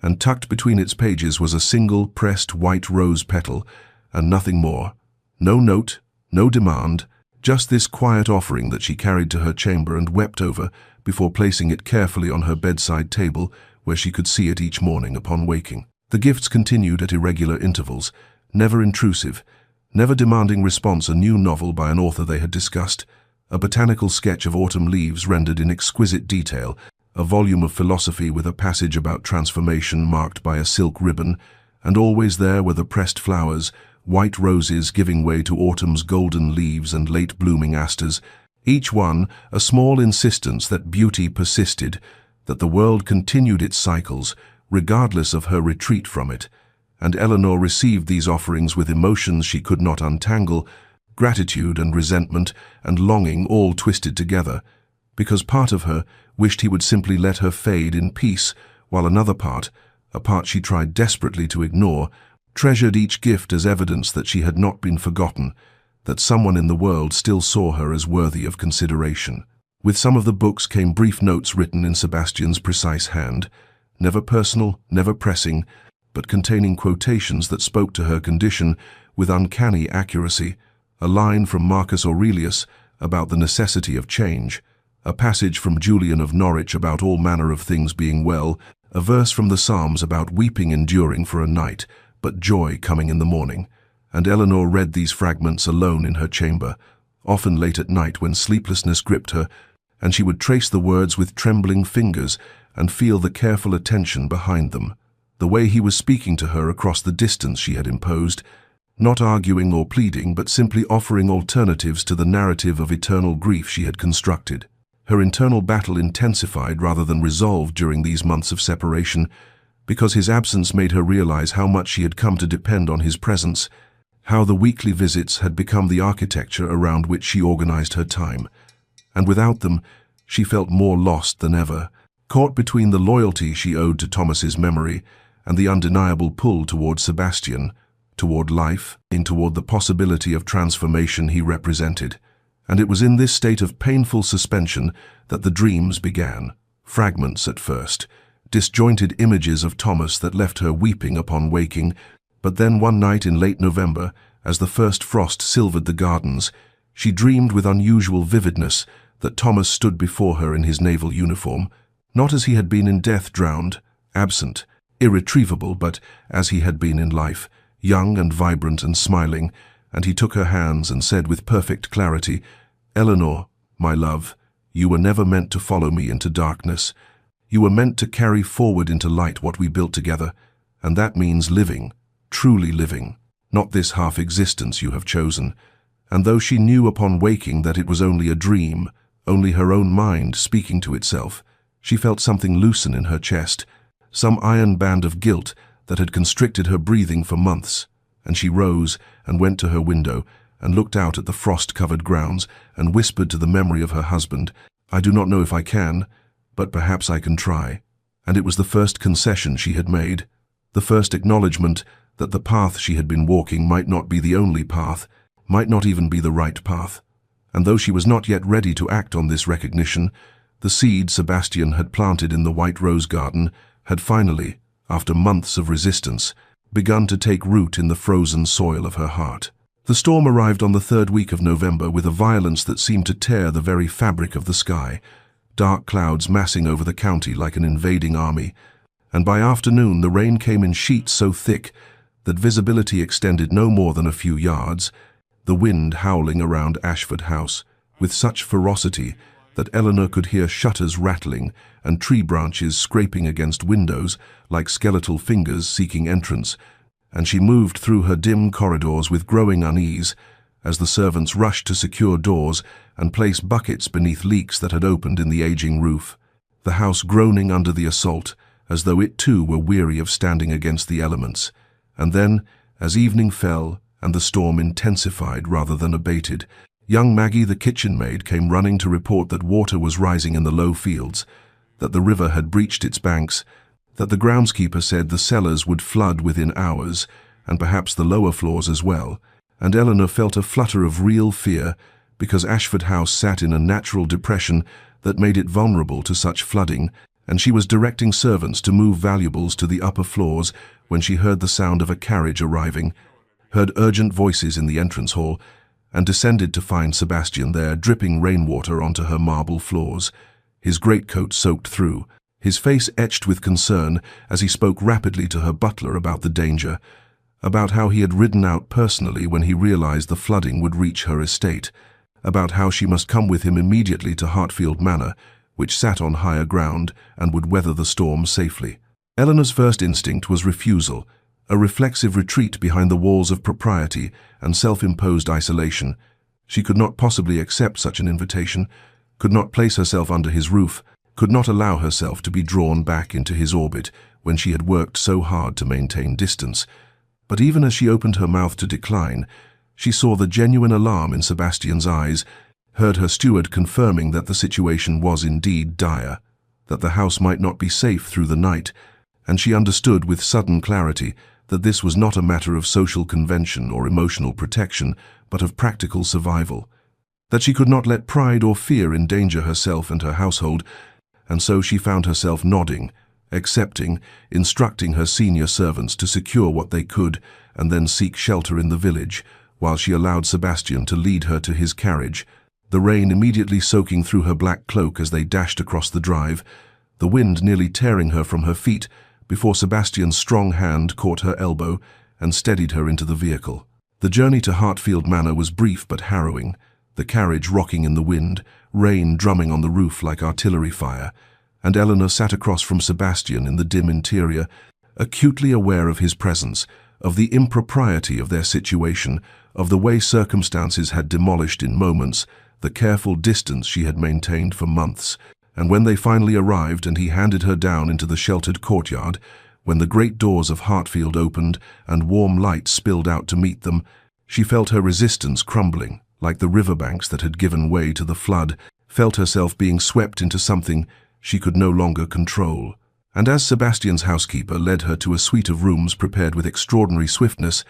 and tucked between its pages was a single pressed white rose petal, and nothing more. No note, no demand, just this quiet offering that she carried to her chamber and wept over before placing it carefully on her bedside table where she could see it each morning upon waking. The gifts continued at irregular intervals, never intrusive, never demanding response. A new novel by an author they had discussed, a botanical sketch of autumn leaves rendered in exquisite detail, a volume of philosophy with a passage about transformation marked by a silk ribbon, and always there were the pressed flowers, white roses giving way to autumn's golden leaves and late-blooming asters, each one a small insistence that beauty persisted, that the world continued its cycles, regardless of her retreat from it, and Eleanor received these offerings with emotions she could not untangle, gratitude and resentment and longing all twisted together, because part of her wished he would simply let her fade in peace, while another part, a part she tried desperately to ignore, treasured each gift as evidence that she had not been forgotten, that someone in the world still saw her as worthy of consideration. With some of the books came brief notes written in Sebastian's precise hand, never personal, never pressing, but containing quotations that spoke to her condition with uncanny accuracy, a line from Marcus Aurelius about the necessity of change, a passage from Julian of Norwich about all manner of things being well, a verse from the Psalms about weeping enduring for a night, but joy coming in the morning. And Eleanor read these fragments alone in her chamber, often late at night when sleeplessness gripped her, and she would trace the words with trembling fingers and feel the careful attention behind them, the way he was speaking to her across the distance she had imposed, not arguing or pleading, but simply offering alternatives to the narrative of eternal grief she had constructed. Her internal battle intensified rather than resolved during these months of separation, because his absence made her realize how much she had come to depend on his presence, how the weekly visits had become the architecture around which she organized her time. And without them, she felt more lost than ever, caught between the loyalty she owed to Thomas's memory and the undeniable pull toward Sebastian, toward life, and toward the possibility of transformation he represented. And it was in this state of painful suspension that the dreams began, fragments at first, disjointed images of Thomas that left her weeping upon waking. But then one night in late November, as the first frost silvered the gardens, she dreamed with unusual vividness that Thomas stood before her in his naval uniform, not as he had been in death, drowned, absent, irretrievable, but as he had been in life, young and vibrant and smiling, and he took her hands and said with perfect clarity, "Eleanor, my love, you were never meant to follow me into darkness. You were meant to carry forward into light what we built together, and that means living, truly living, not this half-existence you have chosen." And though she knew upon waking that it was only a dream, only her own mind speaking to itself, she felt something loosen in her chest, some iron band of guilt that had constricted her breathing for months, and she rose and went to her window and looked out at the frost-covered grounds and whispered to the memory of her husband, "I do not know if I can, but perhaps I can try." And it was the first concession she had made, the first acknowledgement that the path she had been walking might not be the only path, might not even be the right path. And though she was not yet ready to act on this recognition, the seed Sebastian had planted in the white rose garden had finally, after months of resistance, begun to take root in the frozen soil of her heart. The storm arrived on the third week of November with a violence that seemed to tear the very fabric of the sky, dark clouds massing over the county like an invading army, and by afternoon the rain came in sheets so thick that visibility extended no more than a few yards, the wind howling around Ashford House with such ferocity that Eleanor could hear shutters rattling and tree branches scraping against windows like skeletal fingers seeking entrance, and she moved through her dim corridors with growing unease as the servants rushed to secure doors and place buckets beneath leaks that had opened in the aging roof, the house groaning under the assault as though it too were weary of standing against the elements. And then, as evening fell and the storm intensified rather than abated, young Maggie, the kitchen maid, came running to report that water was rising in the low fields, that the river had breached its banks, that the groundskeeper said the cellars would flood within hours, and perhaps the lower floors as well, and Eleanor felt a flutter of real fear, because Ashford House sat in a natural depression that made it vulnerable to such flooding, and she was directing servants to move valuables to the upper floors when she heard the sound of a carriage arriving, heard urgent voices in the entrance hall, and descended to find Sebastian there, dripping rainwater onto her marble floors, his greatcoat soaked through, his face etched with concern as he spoke rapidly to her butler about the danger, about how he had ridden out personally when he realized the flooding would reach her estate, about how she must come with him immediately to Hartfield Manor, which sat on higher ground and would weather the storm safely. Eleanor's first instinct was refusal, a reflexive retreat behind the walls of propriety and self-imposed isolation. She could not possibly accept such an invitation, could not place herself under his roof, could not allow herself to be drawn back into his orbit when she had worked so hard to maintain distance. But even as she opened her mouth to decline, she saw the genuine alarm in Sebastian's eyes, heard her steward confirming that the situation was indeed dire, that the house might not be safe through the night, and she understood with sudden clarity that this was not a matter of social convention or emotional protection, but of practical survival, that she could not let pride or fear endanger herself and her household, and so she found herself nodding, accepting, instructing her senior servants to secure what they could and then seek shelter in the village, while she allowed Sebastian to lead her to his carriage, the rain immediately soaking through her black cloak as they dashed across the drive, the wind nearly tearing her from her feet before Sebastian's strong hand caught her elbow and steadied her into the vehicle. The journey to Hartfield Manor was brief but harrowing, the carriage rocking in the wind, rain drumming on the roof like artillery fire, and Eleanor sat across from Sebastian in the dim interior, acutely aware of his presence, of the impropriety of their situation, of the way circumstances had demolished in moments the careful distance she had maintained for months. And when they finally arrived and he handed her down into the sheltered courtyard, when the great doors of Hartfield opened and warm light spilled out to meet them, she felt her resistance crumbling, like the riverbanks that had given way to the flood, felt herself being swept into something she could no longer control. And as Sebastian's housekeeper led her to a suite of rooms prepared with extraordinary swiftness,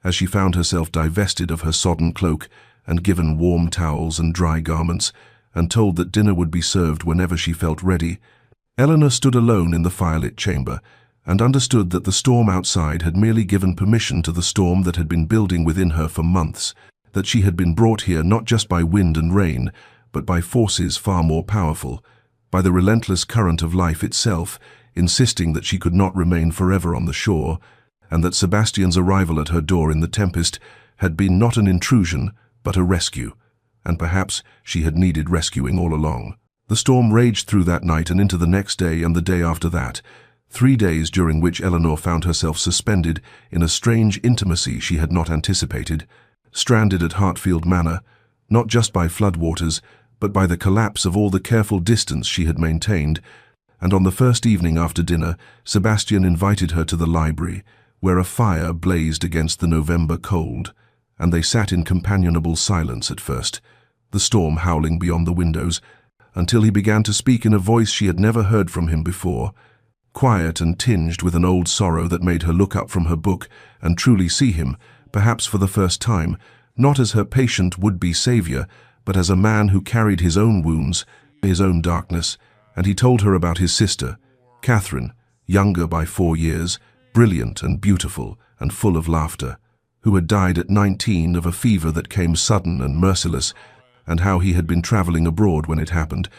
as she found herself divested of her sodden cloak and given warm towels and dry garments, and told that dinner would be served whenever she felt ready, Eleanor stood alone in the firelit chamber and understood that the storm outside had merely given permission to the storm that had been building within her for months, that she had been brought here not just by wind and rain, but by forces far more powerful, by the relentless current of life itself, insisting that she could not remain forever on the shore, and that Sebastian's arrival at her door in the tempest had been not an intrusion, but a rescue, and perhaps she had needed rescuing all along. The storm raged through that night and into the next day and the day after that, 3 days during which Eleanor found herself suspended in a strange intimacy she had not anticipated, stranded at Hartfield Manor, not just by floodwaters, but by the collapse of all the careful distance she had maintained, and on the first evening after dinner, Sebastian invited her to the library, where a fire blazed against the November cold, and they sat in companionable silence at first, the storm howling beyond the windows, until he began to speak in a voice she had never heard from him before, quiet and tinged with an old sorrow that made her look up from her book and truly see him, perhaps for the first time, not as her patient would-be savior, but as a man who carried his own wounds, his own darkness, and he told her about his sister, Catherine, younger by 4 years, brilliant and beautiful and full of laughter, who had died at 19 of a fever that came sudden and merciless, and how he had been traveling abroad when it happened,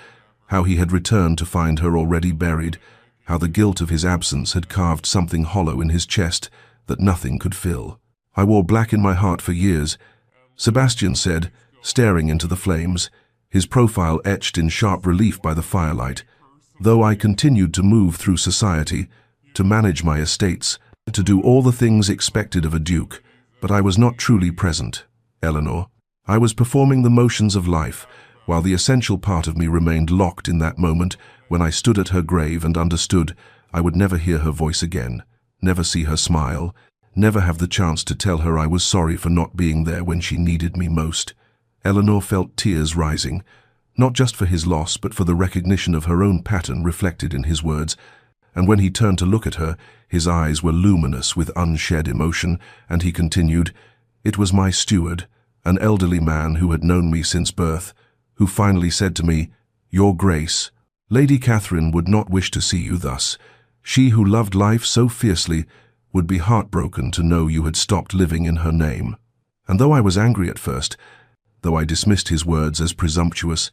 how he had returned to find her already buried, how the guilt of his absence had carved something hollow in his chest that nothing could fill. I wore black in my heart for years, Sebastian said, staring into the flames, his profile etched in sharp relief by the firelight, though I continued to move through society, to manage my estates, to do all the things expected of a duke, but I was not truly present, Eleanor. I was performing the motions of life, while the essential part of me remained locked in that moment when I stood at her grave and understood I would never hear her voice again, never see her smile, never have the chance to tell her I was sorry for not being there when she needed me most. Eleanor felt tears rising, not just for his loss but for the recognition of her own pattern reflected in his words, and when he turned to look at her, his eyes were luminous with unshed emotion, and he continued, "It was my steward, an elderly man who had known me since birth, who finally said to me, 'Your Grace, Lady Catherine would not wish to see you thus. She who loved life so fiercely would be heartbroken to know you had stopped living in her name.' And though I was angry at first, though I dismissed his words as presumptuous,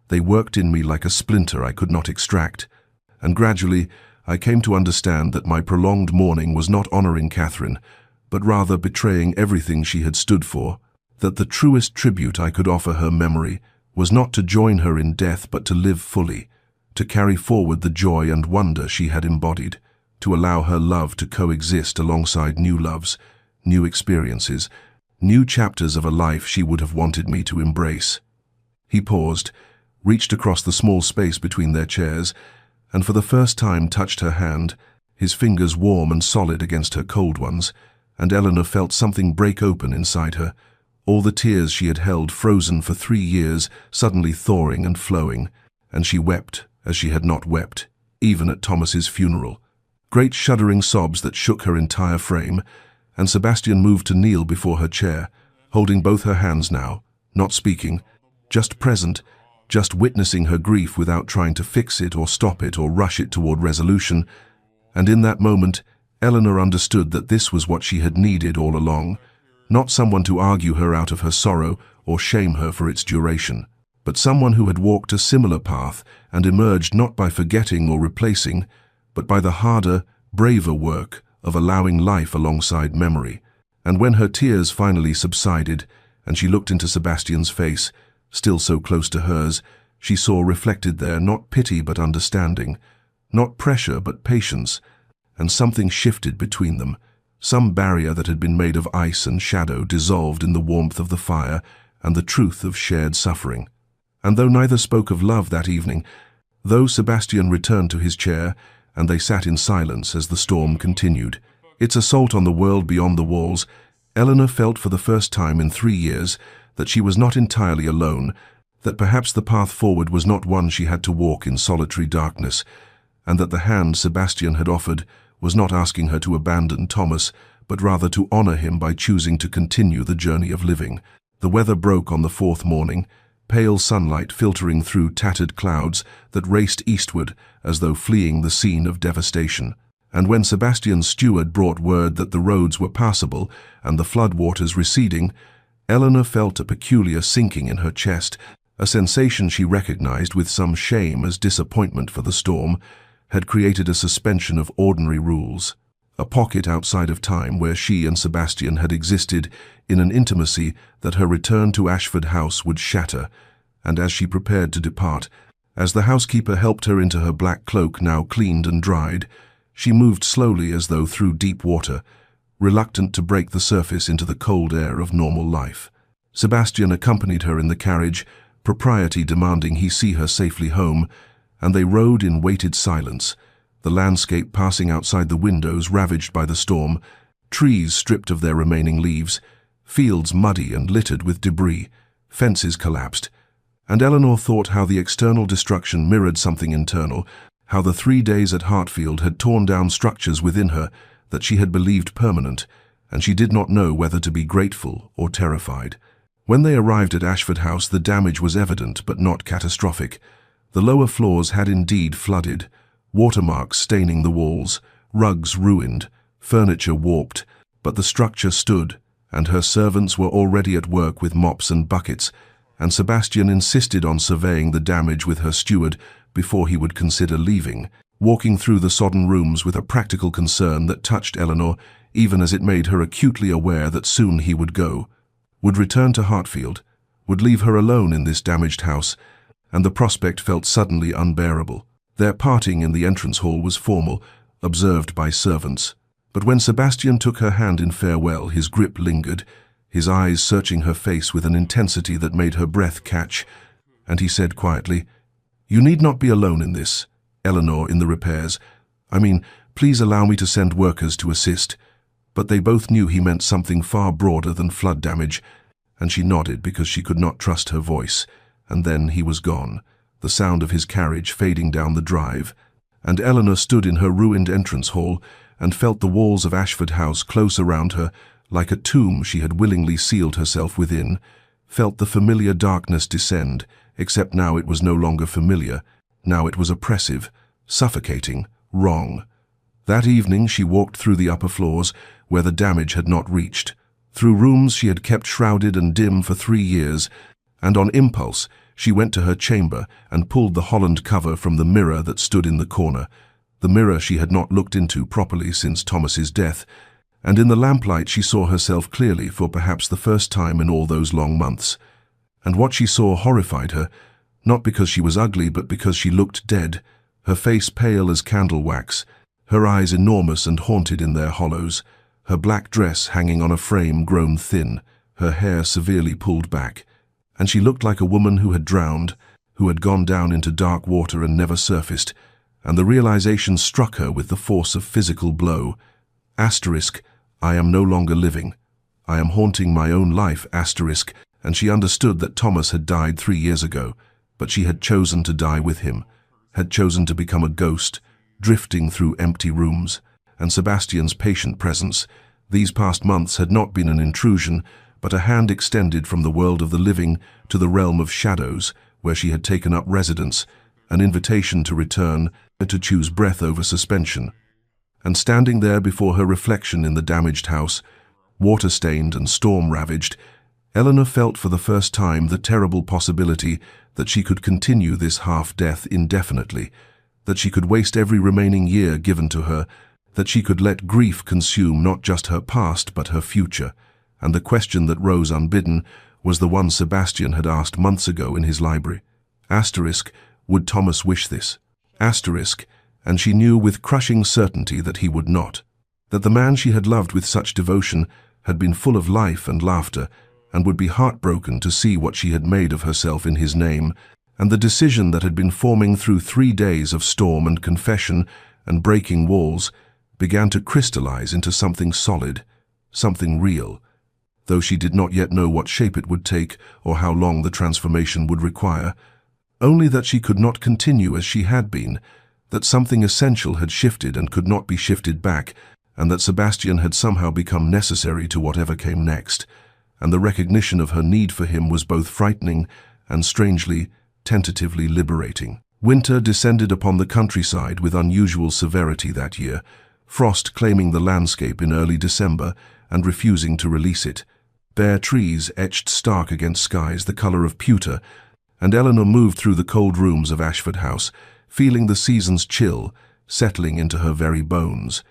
they worked in me like a splinter I could not extract, and gradually I came to understand that my prolonged mourning was not honoring Catherine, but rather betraying everything she had stood for, that the truest tribute I could offer her memory was not to join her in death but to live fully, to carry forward the joy and wonder she had embodied, to allow her love to coexist alongside new loves, new experiences, new chapters of a life she would have wanted me to embrace." He paused, reached across the small space between their chairs, and for the first time touched her hand, his fingers warm and solid against her cold ones, and Eleanor felt something break open inside her, all the tears she had held frozen for 3 years suddenly thawing and flowing, and she wept as she had not wept, even at Thomas's funeral. great shuddering sobs that shook her entire frame, and Sebastian moved to kneel before her chair, holding both her hands now, not speaking, just present, just witnessing her grief without trying to fix it or stop it or rush it toward resolution. And in that moment, Eleanor understood that this was what she had needed all along, not someone to argue her out of her sorrow or shame her for its duration, but someone who had walked a similar path and emerged not by forgetting or replacing, but by the harder, braver work of allowing life alongside memory. And when her tears finally subsided and she looked into Sebastian's face, still so close to hers, she saw reflected there not pity but understanding, not pressure but patience, and something shifted between them. Some barrier that had been made of ice and shadow dissolved in the warmth of the fire and the truth of shared suffering. And though neither spoke of love that evening, though Sebastian returned to his chair, and they sat in silence as the storm continued, its assault on the world beyond the walls, Eleanor felt for the first time in 3 years that she was not entirely alone, that perhaps the path forward was not one she had to walk in solitary darkness, and that the hand Sebastian had offered was not asking her to abandon Thomas, but rather to honor him by choosing to continue the journey of living. The weather broke on the 4th morning, pale sunlight filtering through tattered clouds that raced eastward as though fleeing the scene of devastation. And when Sebastian's steward brought word that the roads were passable and the floodwaters receding, Eleanor felt a peculiar sinking in her chest, a sensation she recognized with some shame as disappointment for the storm had created a suspension of ordinary rules, a pocket outside of time where she and Sebastian had existed in an intimacy that her return to Ashford House would shatter. And as she prepared to depart, as the housekeeper helped her into her black cloak now cleaned and dried, she moved slowly as though through deep water, reluctant to break the surface into the cold air of normal life. Sebastian accompanied her in the carriage, propriety demanding he see her safely home, and they rode in weighted silence, the landscape passing outside the windows ravaged by the storm, trees stripped of their remaining leaves, fields muddy and littered with debris, fences collapsed. And Eleanor thought how the external destruction mirrored something internal, how the 3 days at Hartfield had torn down structures within her that she had believed permanent, and she did not know whether to be grateful or terrified. When they arrived at Ashford House, the damage was evident but not catastrophic. The lower floors had indeed flooded, watermarks staining the walls, rugs ruined, furniture warped, but the structure stood, and her servants were already at work with mops and buckets, and Sebastian insisted on surveying the damage with her steward before he would consider leaving, walking through the sodden rooms with a practical concern that touched Eleanor, even as it made her acutely aware that soon he would go, would return to Hartfield, would leave her alone in this damaged house, and the prospect felt suddenly unbearable. Their parting in the entrance hall was formal, observed by servants. But when Sebastian took her hand in farewell, his grip lingered, his eyes searching her face with an intensity that made her breath catch, and he said quietly, "You need not be alone in this, Eleanor, in the repairs. Please allow me to send workers to assist." But they both knew he meant something far broader than flood damage, and she nodded because she could not trust her voice. And then he was gone, the sound of his carriage fading down the drive, and Eleanor stood in her ruined entrance hall and felt the walls of Ashford House close around her, like a tomb she had willingly sealed herself within, felt the familiar darkness descend, except now it was no longer familiar, now it was oppressive, suffocating, wrong. That evening she walked through the upper floors, where the damage had not reached, through rooms she had kept shrouded and dim for 3 years, and on impulse she went to her chamber and pulled the Holland cover from the mirror that stood in the corner, the mirror she had not looked into properly since Thomas's death, and in the lamplight she saw herself clearly for perhaps the first time in all those long months. And what she saw horrified her, not because she was ugly but because she looked dead, her face pale as candle wax, her eyes enormous and haunted in their hollows, her black dress hanging on a frame grown thin, her hair severely pulled back, and she looked like a woman who had drowned, who had gone down into dark water and never surfaced, and the realization struck her with the force of physical blow. Asterisk, I am no longer living. I am haunting my own life, asterisk, and she understood that Thomas had died 3 years ago, but she had chosen to die with him, had chosen to become a ghost, drifting through empty rooms, and Sebastian's patient presence. These past months had not been an intrusion, but a hand extended from the world of the living to the realm of shadows, where she had taken up residence, an invitation to return, to choose breath over suspension. And standing there before her reflection in the damaged house, water-stained and storm-ravaged, Eleanor felt for the first time the terrible possibility that she could continue this half-death indefinitely, that she could waste every remaining year given to her, that she could let grief consume not just her past but her future. And the question that rose unbidden was the one Sebastian had asked months ago in his library. Asterisk, would Thomas wish this? Asterisk, and she knew with crushing certainty that he would not. That the man she had loved with such devotion had been full of life and laughter, and would be heartbroken to see what she had made of herself in his name, and the decision that had been forming through 3 days of storm and confession and breaking walls began to crystallize into something solid, something real, though she did not yet know what shape it would take or how long the transformation would require, only that she could not continue as she had been, that something essential had shifted and could not be shifted back, and that Sebastian had somehow become necessary to whatever came next, and the recognition of her need for him was both frightening and strangely, tentatively liberating. Winter descended upon the countryside with unusual severity that year, frost claiming the landscape in early December and refusing to release it. Bare trees etched stark against skies the color of pewter, and Eleanor moved through the cold rooms of Ashford House, feeling the season's chill settling into her very bones.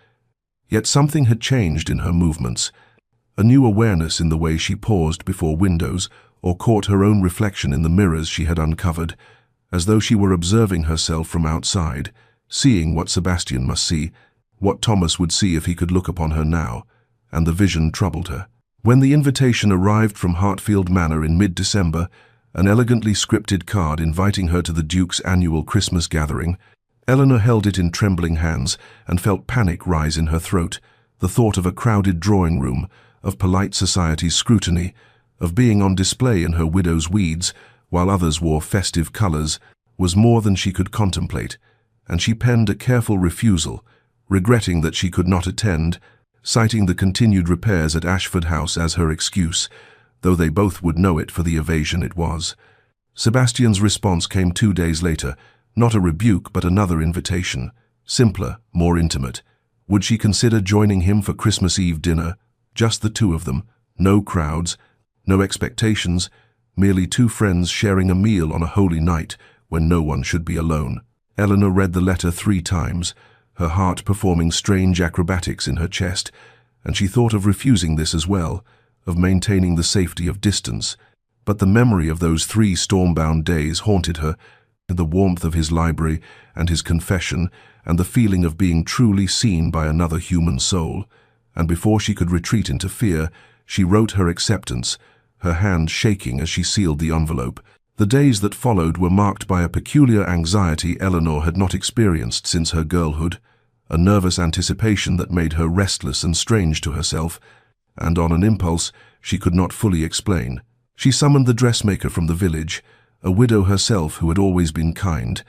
Yet something had changed in her movements, a new awareness in the way she paused before windows or caught her own reflection in the mirrors she had uncovered, as though she were observing herself from outside, seeing what Sebastian must see, what Thomas would see if he could look upon her now, and the vision troubled her. When the invitation arrived from Hartfield Manor in mid-December, an elegantly scripted card inviting her to the Duke's annual Christmas gathering, Eleanor held it in trembling hands and felt panic rise in her throat, the thought of a crowded drawing room, of polite society's scrutiny, of being on display in her widow's weeds while others wore festive colors, was more than she could contemplate, and she penned a careful refusal, regretting that she could not attend, citing the continued repairs at Ashford House as her excuse, though they both would know it for the evasion it was. Sebastian's response came 2 days later, not a rebuke but another invitation, simpler, more intimate. Would she consider joining him for Christmas Eve dinner? Just the two of them, no crowds, no expectations, merely two friends sharing a meal on a holy night when no one should be alone. Eleanor read the letter 3 times, her heart performing strange acrobatics in her chest, and she thought of refusing this as well, of maintaining the safety of distance. But the memory of those 3 storm-bound days haunted her, the warmth of his library and his confession, and the feeling of being truly seen by another human soul. And before she could retreat into fear, she wrote her acceptance, her hand shaking as she sealed the envelope. The days that followed were marked by a peculiar anxiety Eleanor had not experienced since her girlhood, a nervous anticipation that made her restless and strange to herself, and on an impulse she could not fully explain. She summoned the dressmaker from the village, a widow herself who had always been kind,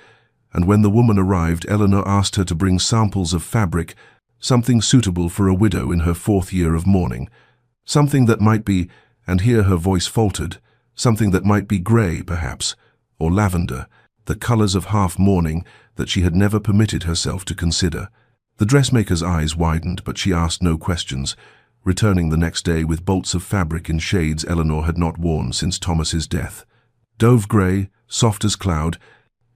and when the woman arrived, Eleanor asked her to bring samples of fabric, something suitable for a widow in her 4th year of mourning, something that might be, and here her voice faltered, something that might be grey, perhaps, or lavender, the colours of half-mourning that she had never permitted herself to consider. The dressmaker's eyes widened, but she asked no questions, returning the next day with bolts of fabric in shades Eleanor had not worn since Thomas's death. Dove grey, soft as cloud,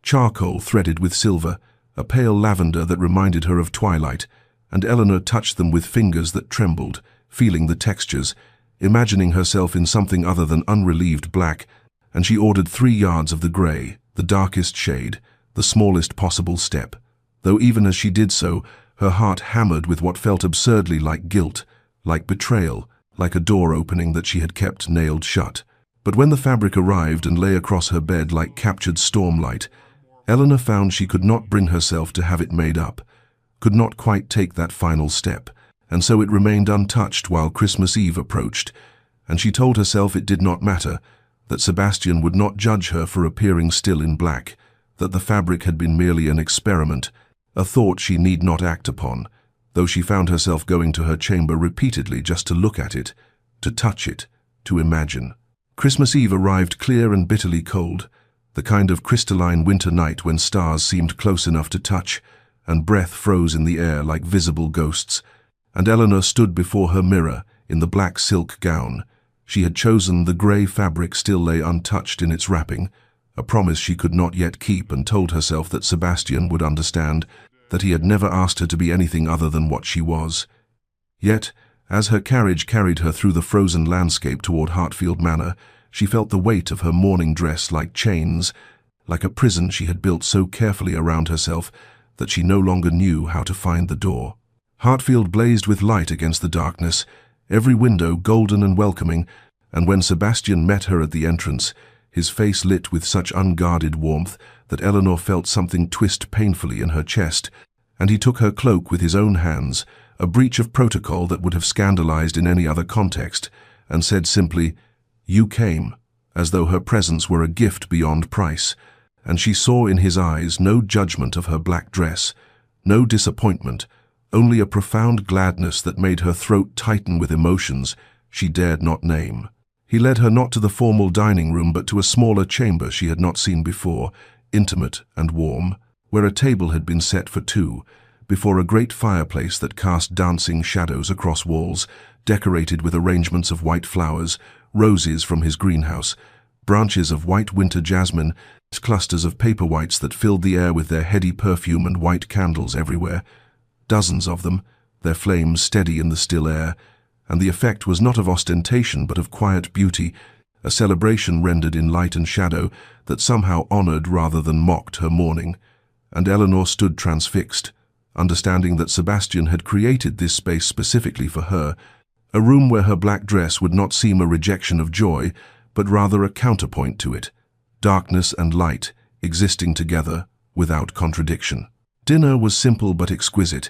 charcoal threaded with silver, a pale lavender that reminded her of twilight, and Eleanor touched them with fingers that trembled, feeling the textures, imagining herself in something other than unrelieved black, and she ordered 3 yards of the grey, the darkest shade, the smallest possible step, though even as she did so, her heart hammered with what felt absurdly like guilt, like betrayal, like a door opening that she had kept nailed shut. But when the fabric arrived and lay across her bed like captured stormlight, Eleanor found she could not bring herself to have it made up, could not quite take that final step, and so it remained untouched while Christmas Eve approached, and she told herself it did not matter, that Sebastian would not judge her for appearing still in black, that the fabric had been merely an experiment, a thought she need not act upon, though she found herself going to her chamber repeatedly just to look at it, to touch it, to imagine. Christmas Eve arrived clear and bitterly cold, the kind of crystalline winter night when stars seemed close enough to touch, and breath froze in the air like visible ghosts, and Eleanor stood before her mirror in the black silk gown. She had chosen the grey fabric still lay untouched in its wrapping, a promise she could not yet keep, and told herself that Sebastian would understand, that he had never asked her to be anything other than what she was. Yet, as her carriage carried her through the frozen landscape toward Hartfield Manor, she felt the weight of her mourning dress like chains, like a prison she had built so carefully around herself that she no longer knew how to find the door. Hartfield blazed with light against the darkness, every window golden and welcoming, and when Sebastian met her at the entrance, his face lit with such unguarded warmth that Eleanor felt something twist painfully in her chest, and he took her cloak with his own hands, a breach of protocol that would have scandalized in any other context, and said simply, "You came," as though her presence were a gift beyond price, and she saw in his eyes no judgment of her black dress, no disappointment, only a profound gladness that made her throat tighten with emotions she dared not name. He led her not to the formal dining room but to a smaller chamber she had not seen before, intimate and warm, where a table had been set for two, before a great fireplace that cast dancing shadows across walls, decorated with arrangements of white flowers, roses from his greenhouse, branches of white winter jasmine, clusters of paper whites that filled the air with their heady perfume, and white candles everywhere, dozens of them, their flames steady in the still air, and the effect was not of ostentation but of quiet beauty, a celebration rendered in light and shadow that somehow honored rather than mocked her mourning. And Eleanor stood transfixed, understanding that Sebastian had created this space specifically for her, a room where her black dress would not seem a rejection of joy, but rather a counterpoint to it, darkness and light existing together without contradiction. Dinner was simple but exquisite,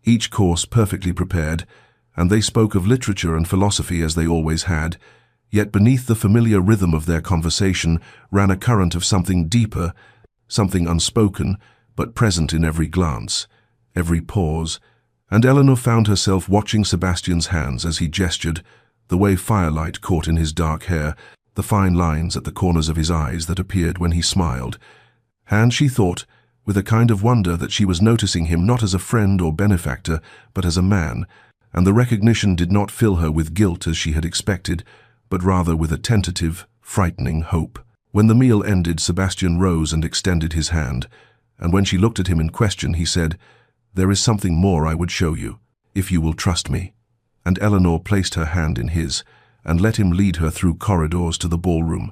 each course perfectly prepared, and they spoke of literature and philosophy as they always had, yet beneath the familiar rhythm of their conversation ran a current of something deeper, something unspoken, but present in every glance, every pause, and Eleanor found herself watching Sebastian's hands as he gestured, the way firelight caught in his dark hair, the fine lines at the corners of his eyes that appeared when he smiled. And she thought, with a kind of wonder, that she was noticing him not as a friend or benefactor, but as a man, and the recognition did not fill her with guilt as she had expected, but rather with a tentative, frightening hope. When the meal ended, Sebastian rose and extended his hand, and when she looked at him in question, he said, "There is something more I would show you, if you will trust me." And Eleanor placed her hand in his, and let him lead her through corridors to the ballroom.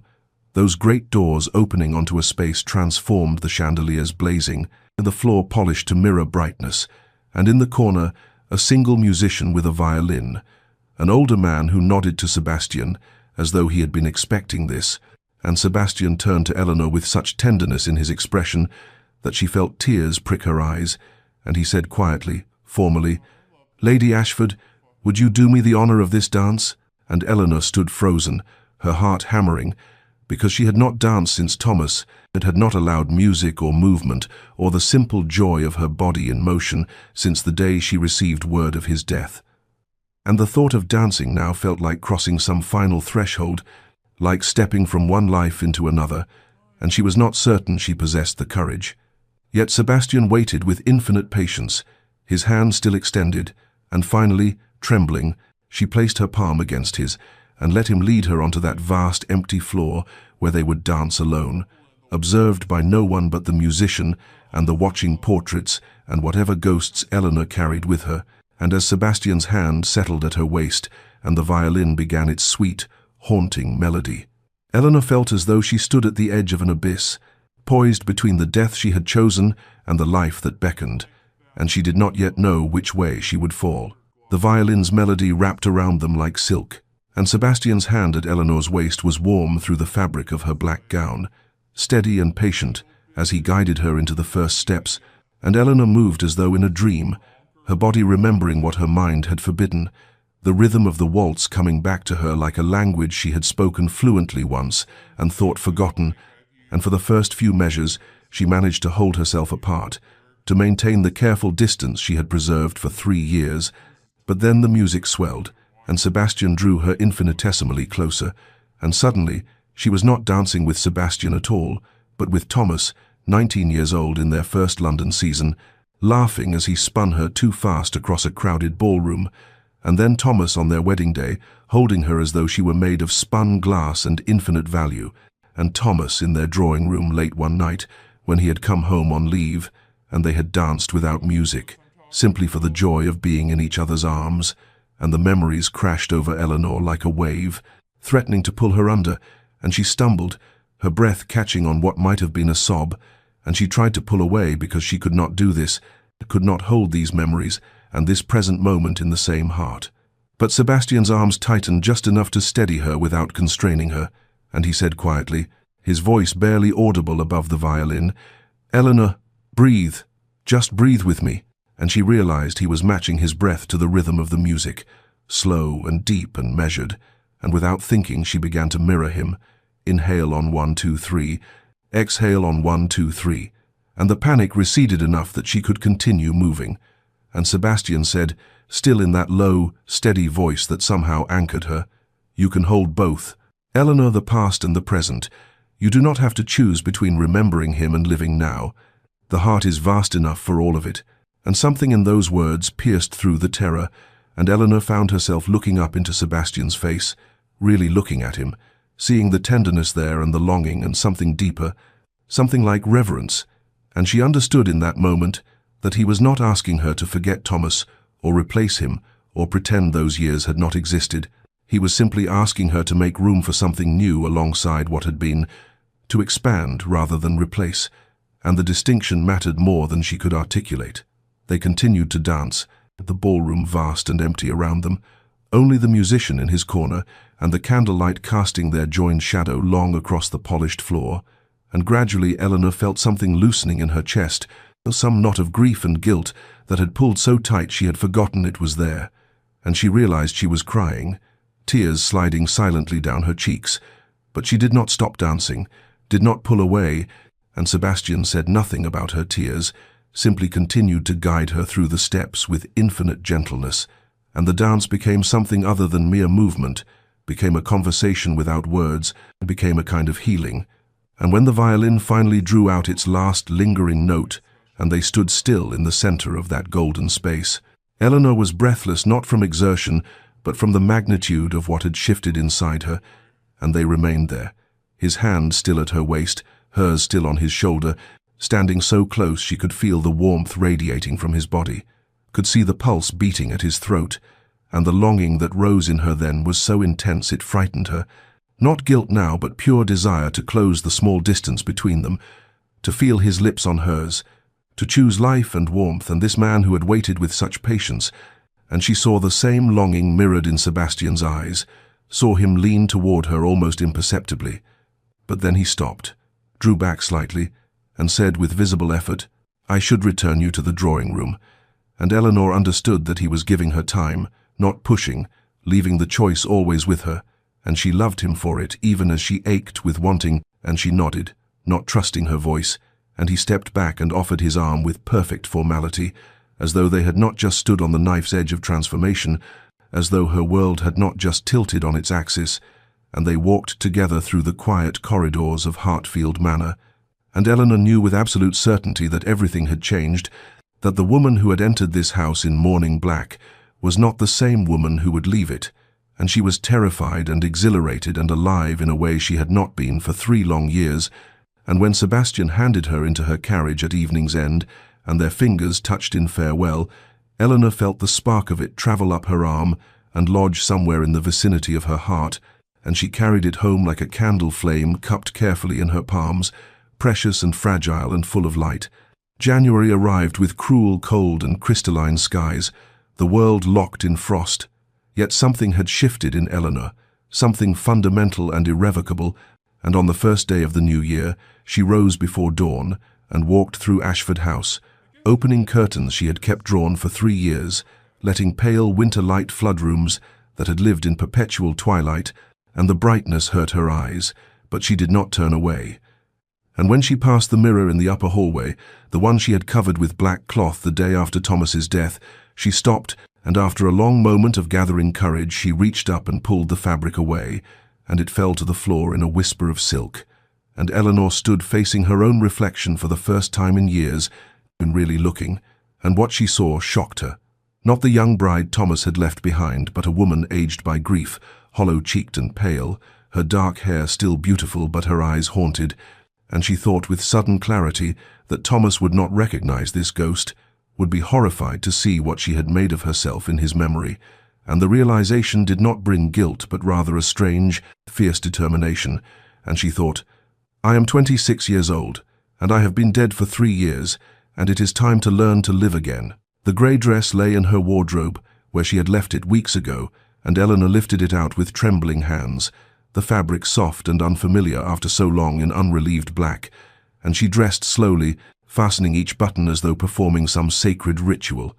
Those great doors opening onto a space transformed, the chandeliers blazing, the floor polished to mirror brightness, and in the corner, a single musician with a violin, an older man who nodded to Sebastian, as though he had been expecting this, and Sebastian turned to Eleanor with such tenderness in his expression that she felt tears prick her eyes, and he said quietly, formally, "Lady Ashford, would you do me the honor of this dance?" And Eleanor stood frozen, her heart hammering, because she had not danced since Thomas had not allowed music or movement or the simple joy of her body in motion since the day she received word of his death. And the thought of dancing now felt like crossing some final threshold, like stepping from one life into another, and she was not certain she possessed the courage. Yet Sebastian waited with infinite patience, his hand still extended, and finally, trembling, she placed her palm against his, and let him lead her onto that vast empty floor where they would dance alone, observed by no one but the musician and the watching portraits and whatever ghosts Eleanor carried with her. And as Sebastian's hand settled at her waist and the violin began its sweet, haunting melody, Eleanor felt as though she stood at the edge of an abyss, poised between the death she had chosen and the life that beckoned, and she did not yet know which way she would fall. The violin's melody wrapped around them like silk, and Sebastian's hand at Eleanor's waist was warm through the fabric of her black gown, steady and patient as he guided her into the first steps, and Eleanor moved as though in a dream, her body remembering what her mind had forbidden, the rhythm of the waltz coming back to her like a language she had spoken fluently once and thought forgotten, and for the first few measures she managed to hold herself apart, to maintain the careful distance she had preserved for 3 years. But then the music swelled, and Sebastian drew her infinitesimally closer, and suddenly she was not dancing with Sebastian at all, but with Thomas, 19 years old in their first London season, laughing as he spun her too fast across a crowded ballroom, and then Thomas on their wedding day, holding her as though she were made of spun glass and infinite value, and Thomas in their drawing room late one night when he had come home on leave, and they had danced without music, simply for the joy of being in each other's arms, and the memories crashed over Eleanor like a wave, threatening to pull her under, and she stumbled, her breath catching on what might have been a sob, and she tried to pull away because she could not do this, could not hold these memories and this present moment in the same heart. But Sebastian's arms tightened just enough to steady her without constraining her, and he said quietly, his voice barely audible above the violin, "Eleanor, breathe, just breathe with me." And she realized he was matching his breath to the rhythm of the music, slow and deep and measured, and without thinking she began to mirror him. Inhale on 1, 2, 3, exhale on 1, 2, 3, and the panic receded enough that she could continue moving. And Sebastian said, still in that low, steady voice that somehow anchored her, "You can hold both. Eleanor, the past and the present. You do not have to choose between remembering him and living now. The heart is vast enough for all of it." And something in those words pierced through the terror, and Eleanor found herself looking up into Sebastian's face, really looking at him, seeing the tenderness there and the longing and something deeper, something like reverence, and she understood in that moment that he was not asking her to forget Thomas or replace him or pretend those years had not existed. He was simply asking her to make room for something new alongside what had been, to expand rather than replace, and the distinction mattered more than she could articulate. They continued to dance, the ballroom vast and empty around them, only the musician in his corner and the candlelight casting their joined shadow long across the polished floor, and gradually Eleanor felt something loosening in her chest, some knot of grief and guilt that had pulled so tight she had forgotten it was there, and she realized she was crying, tears sliding silently down her cheeks, but she did not stop dancing, did not pull away, and Sebastian said nothing about her tears, simply continued to guide her through the steps with infinite gentleness, and the dance became something other than mere movement, became a conversation without words, became a kind of healing. And when the violin finally drew out its last lingering note, and they stood still in the center of that golden space, Eleanor was breathless not from exertion, but from the magnitude of what had shifted inside her, and they remained there, his hand still at her waist, hers still on his shoulder, standing so close she could feel the warmth radiating from his body, could see the pulse beating at his throat, and the longing that rose in her then was so intense it frightened her. Not guilt now, but pure desire to close the small distance between them, to feel his lips on hers, to choose life and warmth and this man who had waited with such patience, and she saw the same longing mirrored in Sebastian's eyes, saw him lean toward her almost imperceptibly. But then he stopped, drew back slightly, and said with visible effort, "I should return you to the drawing room." And Eleanor understood that he was giving her time, not pushing, leaving the choice always with her, and she loved him for it even as she ached with wanting, and she nodded, not trusting her voice, and he stepped back and offered his arm with perfect formality, as though they had not just stood on the knife's edge of transformation, as though her world had not just tilted on its axis, and they walked together through the quiet corridors of Hartfield Manor. And Eleanor knew with absolute certainty that everything had changed, that the woman who had entered this house in mourning black was not the same woman who would leave it, and she was terrified and exhilarated and alive in a way she had not been for 3 long years, and when Sebastian handed her into her carriage at evening's end, and their fingers touched in farewell, Eleanor felt the spark of it travel up her arm and lodge somewhere in the vicinity of her heart, and she carried it home like a candle flame cupped carefully in her palms, precious and fragile and full of light. January arrived with cruel cold and crystalline skies, the world locked in frost. Yet something had shifted in Eleanor, something fundamental and irrevocable, and on the first day of the new year, she rose before dawn and walked through Ashford House, opening curtains she had kept drawn for 3 years, letting pale winter light flood rooms that had lived in perpetual twilight, and the brightness hurt her eyes, but she did not turn away. And when she passed the mirror in the upper hallway, the one she had covered with black cloth the day after Thomas's death, she stopped, and after a long moment of gathering courage, she reached up and pulled the fabric away, and it fell to the floor in a whisper of silk. And Eleanor stood facing her own reflection for the first time in years, when really looking, and what she saw shocked her. Not the young bride Thomas had left behind, but a woman aged by grief, hollow-cheeked and pale, her dark hair still beautiful but her eyes haunted, and she thought with sudden clarity that Thomas would not recognize this ghost, would be horrified to see what she had made of herself in his memory, and the realization did not bring guilt but rather a strange, fierce determination, and she thought, I am 26 years old, and I have been dead for 3 years, and it is time to learn to live again. The grey dress lay in her wardrobe, where she had left it weeks ago, and Eleanor lifted it out with trembling hands, the fabric soft and unfamiliar after so long in unrelieved black, and she dressed slowly, fastening each button as though performing some sacred ritual.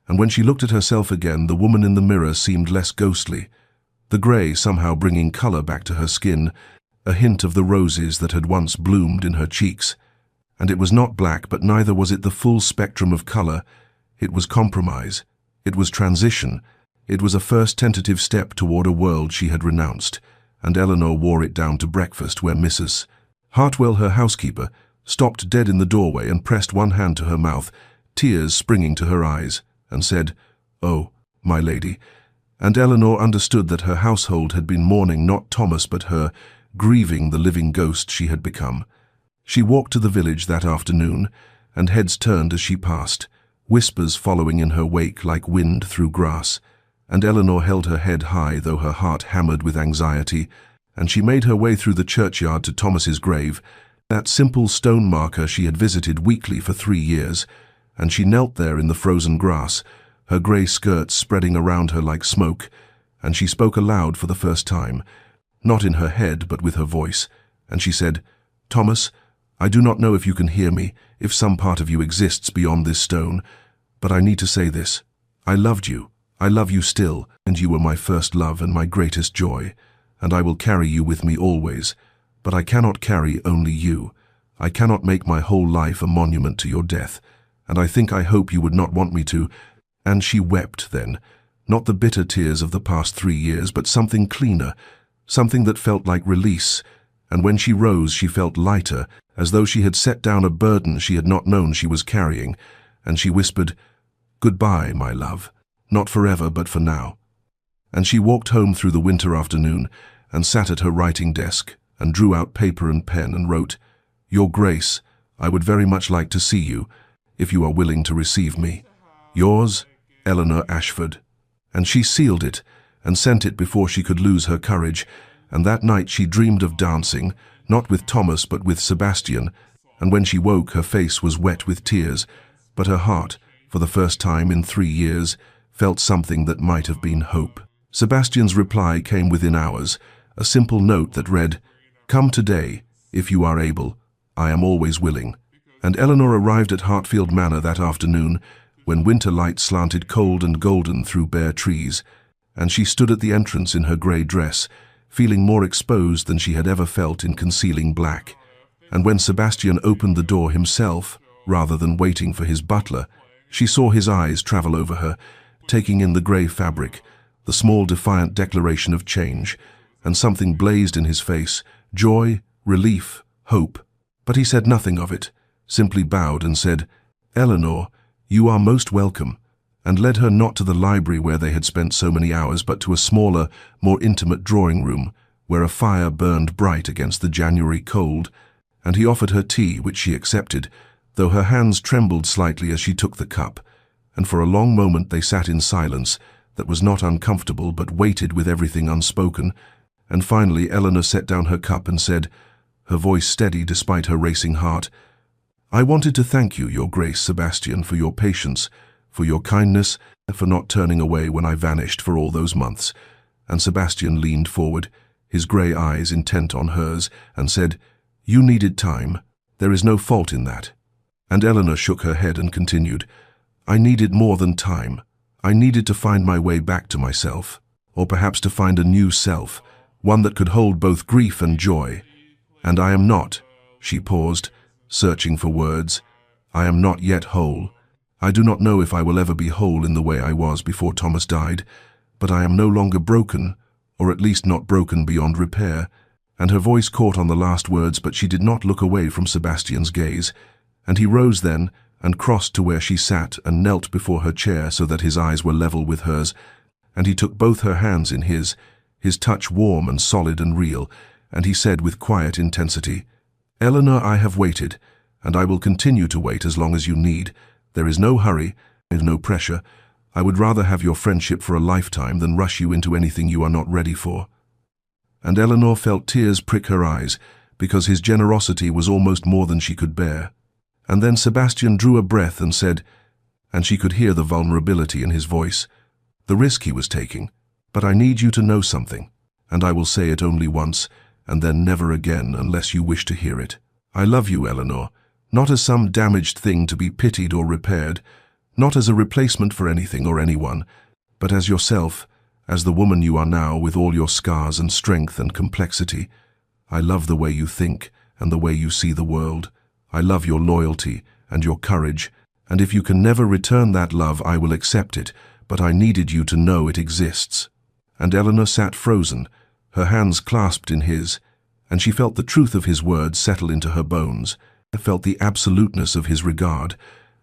And when she looked at herself again, the woman in the mirror seemed less ghostly, the grey somehow bringing colour back to her skin, a hint of the roses that had once bloomed in her cheeks. And it was not black, but neither was it the full spectrum of colour. It was compromise. It was transition. It was a first tentative step toward a world she had renounced, and Eleanor wore it down to breakfast where Mrs. Hartwell, her housekeeper, stopped dead in the doorway and pressed one hand to her mouth, tears springing to her eyes, and said, "Oh, my lady." And Eleanor understood that her household had been mourning not Thomas but her, grieving the living ghost she had become. She walked to the village that afternoon, and heads turned as she passed, whispers following in her wake like wind through grass, and Eleanor held her head high though her heart hammered with anxiety, and she made her way through the churchyard to Thomas's grave, that simple stone marker she had visited weekly for 3 years, and she knelt there in the frozen grass, her grey skirts spreading around her like smoke, and she spoke aloud for the first time, not in her head but with her voice, and she said, "Thomas, I do not know if you can hear me, if some part of you exists beyond this stone, but I need to say this. I loved you. I love you still, and you were my first love and my greatest joy, and I will carry you with me always. But I cannot carry only you. I cannot make my whole life a monument to your death, and I hope you would not want me to." And she wept then, not the bitter tears of the past 3 years, but something cleaner, something that felt like release, and when she rose she felt lighter, as though she had set down a burden she had not known she was carrying, and she whispered, "Goodbye, my love, not forever but for now." And she walked home through the winter afternoon, and sat at her writing desk, and drew out paper and pen and wrote, "Your Grace, I would very much like to see you, if you are willing to receive me. Yours, Eleanor Ashford." And she sealed it, and sent it before she could lose her courage, and that night she dreamed of dancing, not with Thomas but with Sebastian, and when she woke her face was wet with tears, but her heart, for the first time in 3 years, felt something that might have been hope. Sebastian's reply came within hours, a simple note that read, "Come today, if you are able. I am always willing." And Eleanor arrived at Hartfield Manor that afternoon, when winter light slanted cold and golden through bare trees, and she stood at the entrance in her grey dress, feeling more exposed than she had ever felt in concealing black. And when Sebastian opened the door himself, rather than waiting for his butler, she saw his eyes travel over her, taking in the grey fabric, the small defiant declaration of change, and something blazed in his face, joy, relief, hope. But he said nothing of it, simply bowed and said, "Eleanor, you are most welcome," and led her not to the library where they had spent so many hours, but to a smaller, more intimate drawing room, where a fire burned bright against the January cold, and he offered her tea, which she accepted, though her hands trembled slightly as she took the cup, and for a long moment they sat in silence that was not uncomfortable but weighted with everything unspoken, and finally Eleanor set down her cup and said, her voice steady despite her racing heart, "I wanted to thank you, Your Grace, Sebastian, for your patience, for your kindness, for not turning away when I vanished for all those months." And Sebastian leaned forward, his grey eyes intent on hers, and said, "You needed time. There is no fault in that." And Eleanor shook her head and continued, "I needed more than time. I needed to find my way back to myself, or perhaps to find a new self, one that could hold both grief and joy. And I am not, She paused, searching for words. I am not yet whole. I do not know if I will ever be whole in the way I was before Thomas died, but I am no longer broken, or at least not broken beyond repair. And her voice caught on the last words, but she did not look away from Sebastian's gaze. And he rose then, and crossed to where she sat and knelt before her chair so that his eyes were level with hers, and he took both her hands in his touch warm and solid and real, and he said with quiet intensity, Eleanor, I have waited, and I will continue to wait as long as you need. There is no hurry, and no pressure. I would rather have your friendship for a lifetime than rush you into anything you are not ready for. And Eleanor felt tears prick her eyes, because his generosity was almost more than she could bear. And then Sebastian drew a breath and said, and she could hear the vulnerability in his voice, the risk he was taking. But I need you to know something, and I will say it only once, and then never again unless you wish to hear it. I love you, Eleanor, not as some damaged thing to be pitied or repaired, not as a replacement for anything or anyone, but as yourself, as the woman you are now with all your scars and strength and complexity. I love the way you think and the way you see the world. I love your loyalty and your courage, and if you can never return that love, I will accept it, but I needed you to know it exists. And Eleanor sat frozen, her hands clasped in his, and she felt the truth of his words settle into her bones, felt the absoluteness of his regard,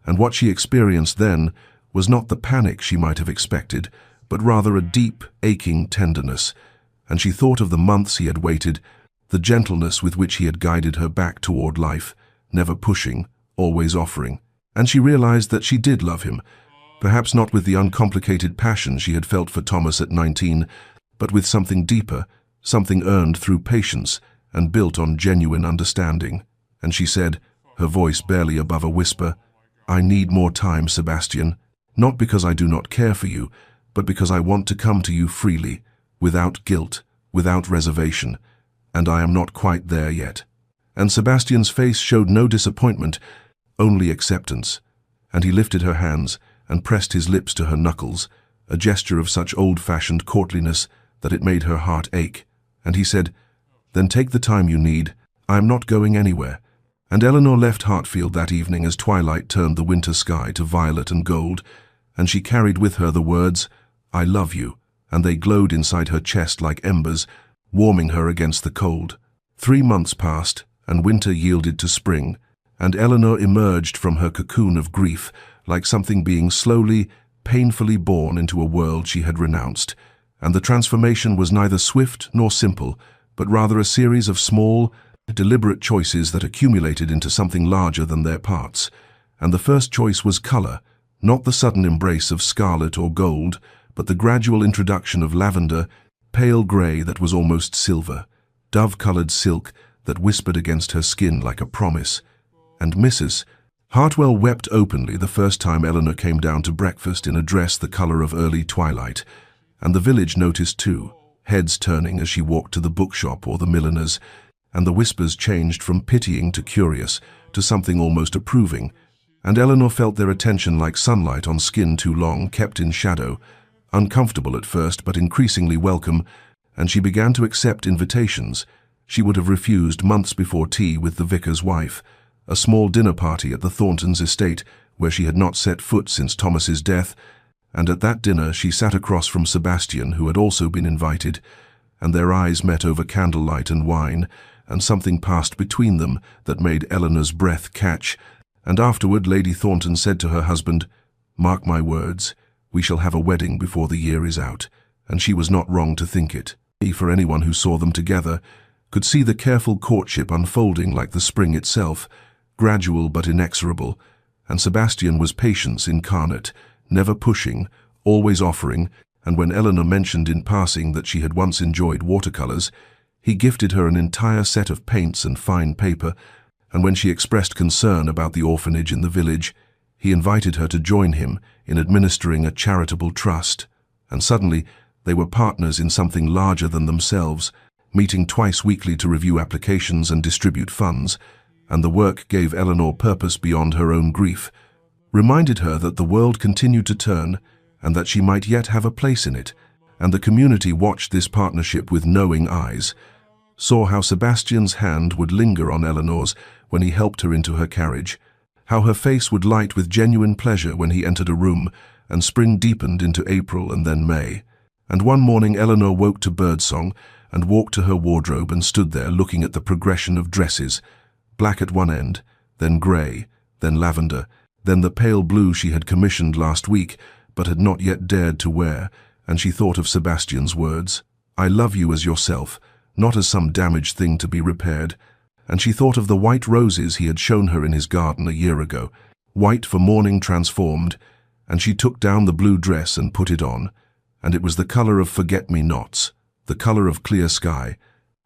and what she experienced then was not the panic she might have expected, but rather a deep, aching tenderness, and she thought of the months he had waited, the gentleness with which he had guided her back toward life, never pushing, always offering, and she realized that she did love him, perhaps not with the uncomplicated passion she had felt for Thomas at 19, but with something deeper, something earned through patience and built on genuine understanding. And she said, her voice barely above a whisper, I need more time, Sebastian, not because I do not care for you, but because I want to come to you freely, without guilt, without reservation, and I am not quite there yet. And Sebastian's face showed no disappointment, only acceptance, and he lifted her hands and pressed his lips to her knuckles, a gesture of such old-fashioned courtliness that it made her heart ache, and he said, Then take the time you need, I am not going anywhere. And Eleanor left Hartfield that evening as twilight turned the winter sky to violet and gold, and she carried with her the words, I love you, and they glowed inside her chest like embers, warming her against the cold. 3 months passed, and winter yielded to spring, and Eleanor emerged from her cocoon of grief like something being slowly, painfully born into a world she had renounced, and the transformation was neither swift nor simple, but rather a series of small, deliberate choices that accumulated into something larger than their parts. And the first choice was color, not the sudden embrace of scarlet or gold, but the gradual introduction of lavender, pale gray that was almost silver, dove-colored silk that whispered against her skin like a promise. And Mrs. Hartwell wept openly the first time Eleanor came down to breakfast in a dress the color of early twilight, and the village noticed too, heads turning as she walked to the bookshop or the milliner's, and the whispers changed from pitying to curious to something almost approving, and Eleanor felt their attention like sunlight on skin too long kept in shadow, uncomfortable at first but increasingly welcome, and she began to accept invitations she would have refused months before tea with the vicar's wife, a small dinner party at the Thorntons' estate where she had not set foot since Thomas's death, and at that dinner she sat across from Sebastian, who had also been invited, and their eyes met over candlelight and wine, and something passed between them that made Eleanor's breath catch, and afterward Lady Thornton said to her husband, Mark my words, we shall have a wedding before the year is out, and she was not wrong to think it. He, for anyone who saw them together, could see the careful courtship unfolding like the spring itself, gradual but inexorable, and Sebastian was patience incarnate, never pushing, always offering, and when Eleanor mentioned in passing that she had once enjoyed watercolors, he gifted her an entire set of paints and fine paper, and when she expressed concern about the orphanage in the village, he invited her to join him in administering a charitable trust, and suddenly they were partners in something larger than themselves, meeting twice weekly to review applications and distribute funds, and the work gave Eleanor purpose beyond her own grief, reminded her that the world continued to turn and that she might yet have a place in it, and the community watched this partnership with knowing eyes. saw how Sebastian's hand would linger on Eleanor's when he helped her into her carriage, how her face would light with genuine pleasure when he entered a room, and spring deepened into April and then May. And one morning Eleanor woke to birdsong and walked to her wardrobe and stood there looking at the progression of dresses, black at one end, then grey, then lavender, then the pale blue she had commissioned last week but had not yet dared to wear, and she thought of Sebastian's words, "I love you as yourself, not as some damaged thing to be repaired." And she thought of the white roses he had shown her in his garden a year ago, white for mourning transformed, and she took down the blue dress and put it on, and it was the colour of forget-me-nots, the colour of clear sky,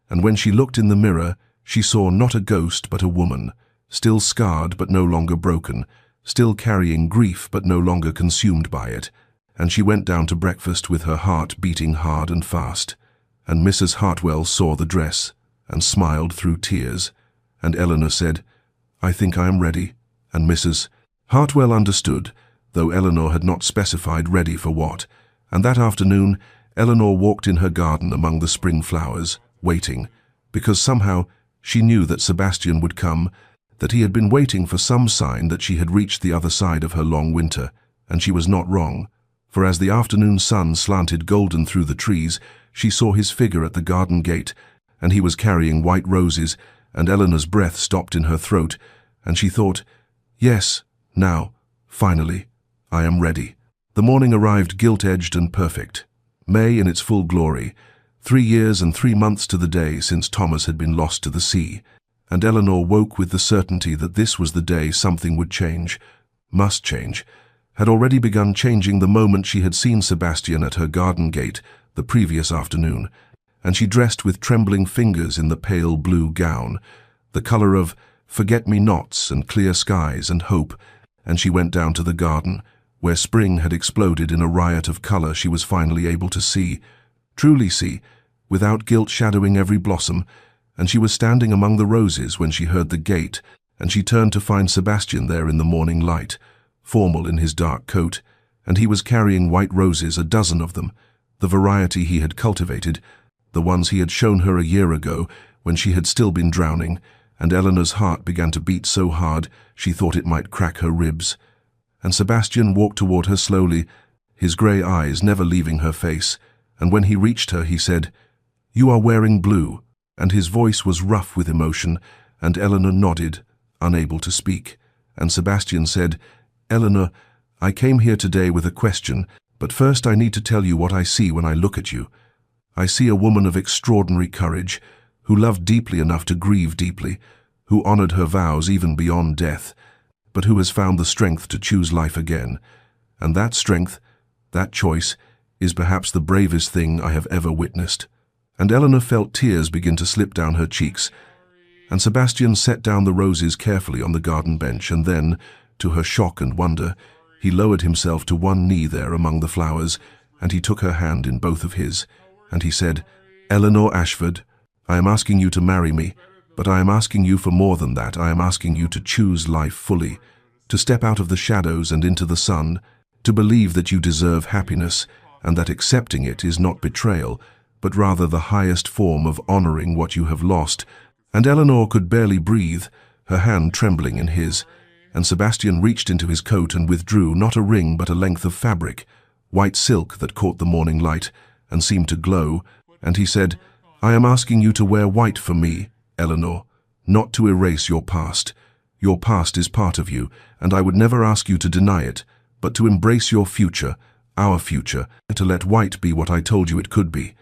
and when she looked in the mirror, she saw not a ghost but a woman, still scarred but no longer broken, still carrying grief but no longer consumed by it, and she went down to breakfast with her heart beating hard and fast, and Mrs. Hartwell saw the dress and smiled through tears, and Eleanor said, "I think I am ready," and Mrs. Hartwell understood, though Eleanor had not specified ready for what, and that afternoon Eleanor walked in her garden among the spring flowers, waiting, because somehow she knew that Sebastian would come, that he had been waiting for some sign that she had reached the other side of her long winter, and she was not wrong, for as the afternoon sun slanted golden through the trees, she saw his figure at the garden gate, and he was carrying white roses, and Eleanor's breath stopped in her throat, and she thought, "Yes, now, finally, I am ready." The morning arrived gilt-edged and perfect. May in its full glory, 3 years and 3 months to the day since Thomas had been lost to the sea, and Eleanor woke with the certainty that this was the day something would change, must change, had already begun changing the moment she had seen Sebastian at her garden gate the previous afternoon, and she dressed with trembling fingers in the pale blue gown, the colour of forget-me-nots and clear skies and hope, and she went down to the garden, where spring had exploded in a riot of colour she was finally able to see, truly see, without guilt shadowing every blossom, and she was standing among the roses when she heard the gate, and she turned to find Sebastian there in the morning light, formal in his dark coat, and he was carrying white roses, a dozen of them, the variety he had cultivated, the ones he had shown her a year ago when she had still been drowning, and Eleanor's heart began to beat so hard she thought it might crack her ribs. And Sebastian walked toward her slowly, his grey eyes never leaving her face, and when he reached her he said, "You are wearing blue," and his voice was rough with emotion, and Eleanor nodded, unable to speak, and Sebastian said, "Eleanor, I came here today with a question, but first I need to tell you what I see when I look at you. I see a woman of extraordinary courage, who loved deeply enough to grieve deeply, who honored her vows even beyond death, but who has found the strength to choose life again. And that strength, that choice, is perhaps the bravest thing I have ever witnessed." And Eleanor felt tears begin to slip down her cheeks, and Sebastian set down the roses carefully on the garden bench, and then, to her shock and wonder, he lowered himself to one knee there among the flowers, and he took her hand in both of his, and he said, "Eleanor Ashford, I am asking you to marry me, but I am asking you for more than that. I am asking you to choose life fully, to step out of the shadows and into the sun, to believe that you deserve happiness, and that accepting it is not betrayal, but rather the highest form of honoring what you have lost." And Eleanor could barely breathe, her hand trembling in his, and Sebastian reached into his coat and withdrew not a ring but a length of fabric, white silk that caught the morning light and seemed to glow, and he said, "I am asking you to wear white for me, Eleanor, not to erase your past. Your past is part of you, and I would never ask you to deny it, but to embrace your future, our future, to let white be what I told you it could be.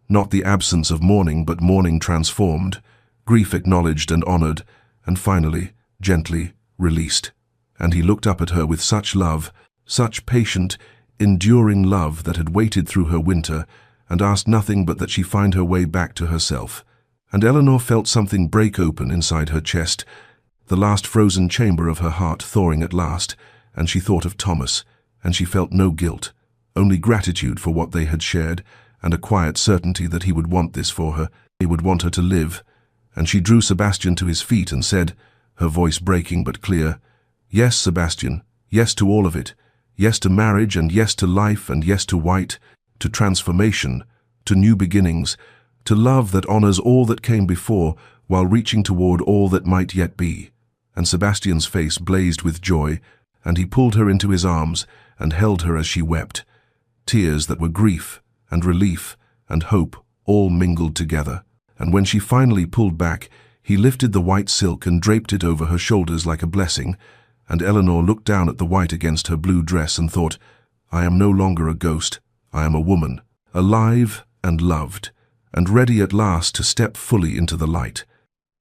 Not the absence of mourning, but mourning transformed, grief acknowledged and honored, and finally, gently, released." And he looked up at her with such love, such patient, enduring love that had waited through her winter, and asked nothing but that she find her way back to herself. And Eleanor felt something break open inside her chest, the last frozen chamber of her heart thawing at last, and she thought of Thomas, and she felt no guilt, only gratitude for what they had shared, and a quiet certainty that he would want this for her, he would want her to live. And she drew Sebastian to his feet and said, her voice breaking but clear, "Yes, Sebastian, yes to all of it, yes to marriage, and yes to life, and yes to white, to transformation, to new beginnings, to love that honors all that came before while reaching toward all that might yet be. And Sebastian's face blazed with joy, and he pulled her into his arms and held her as she wept. Tears that were grief and relief and hope all mingled together. And when she finally pulled back, he lifted the white silk and draped it over her shoulders like a blessing, and Eleanor looked down at the white against her blue dress and thought, I am no longer a ghost, I am a woman, alive and loved, and ready at last to step fully into the light.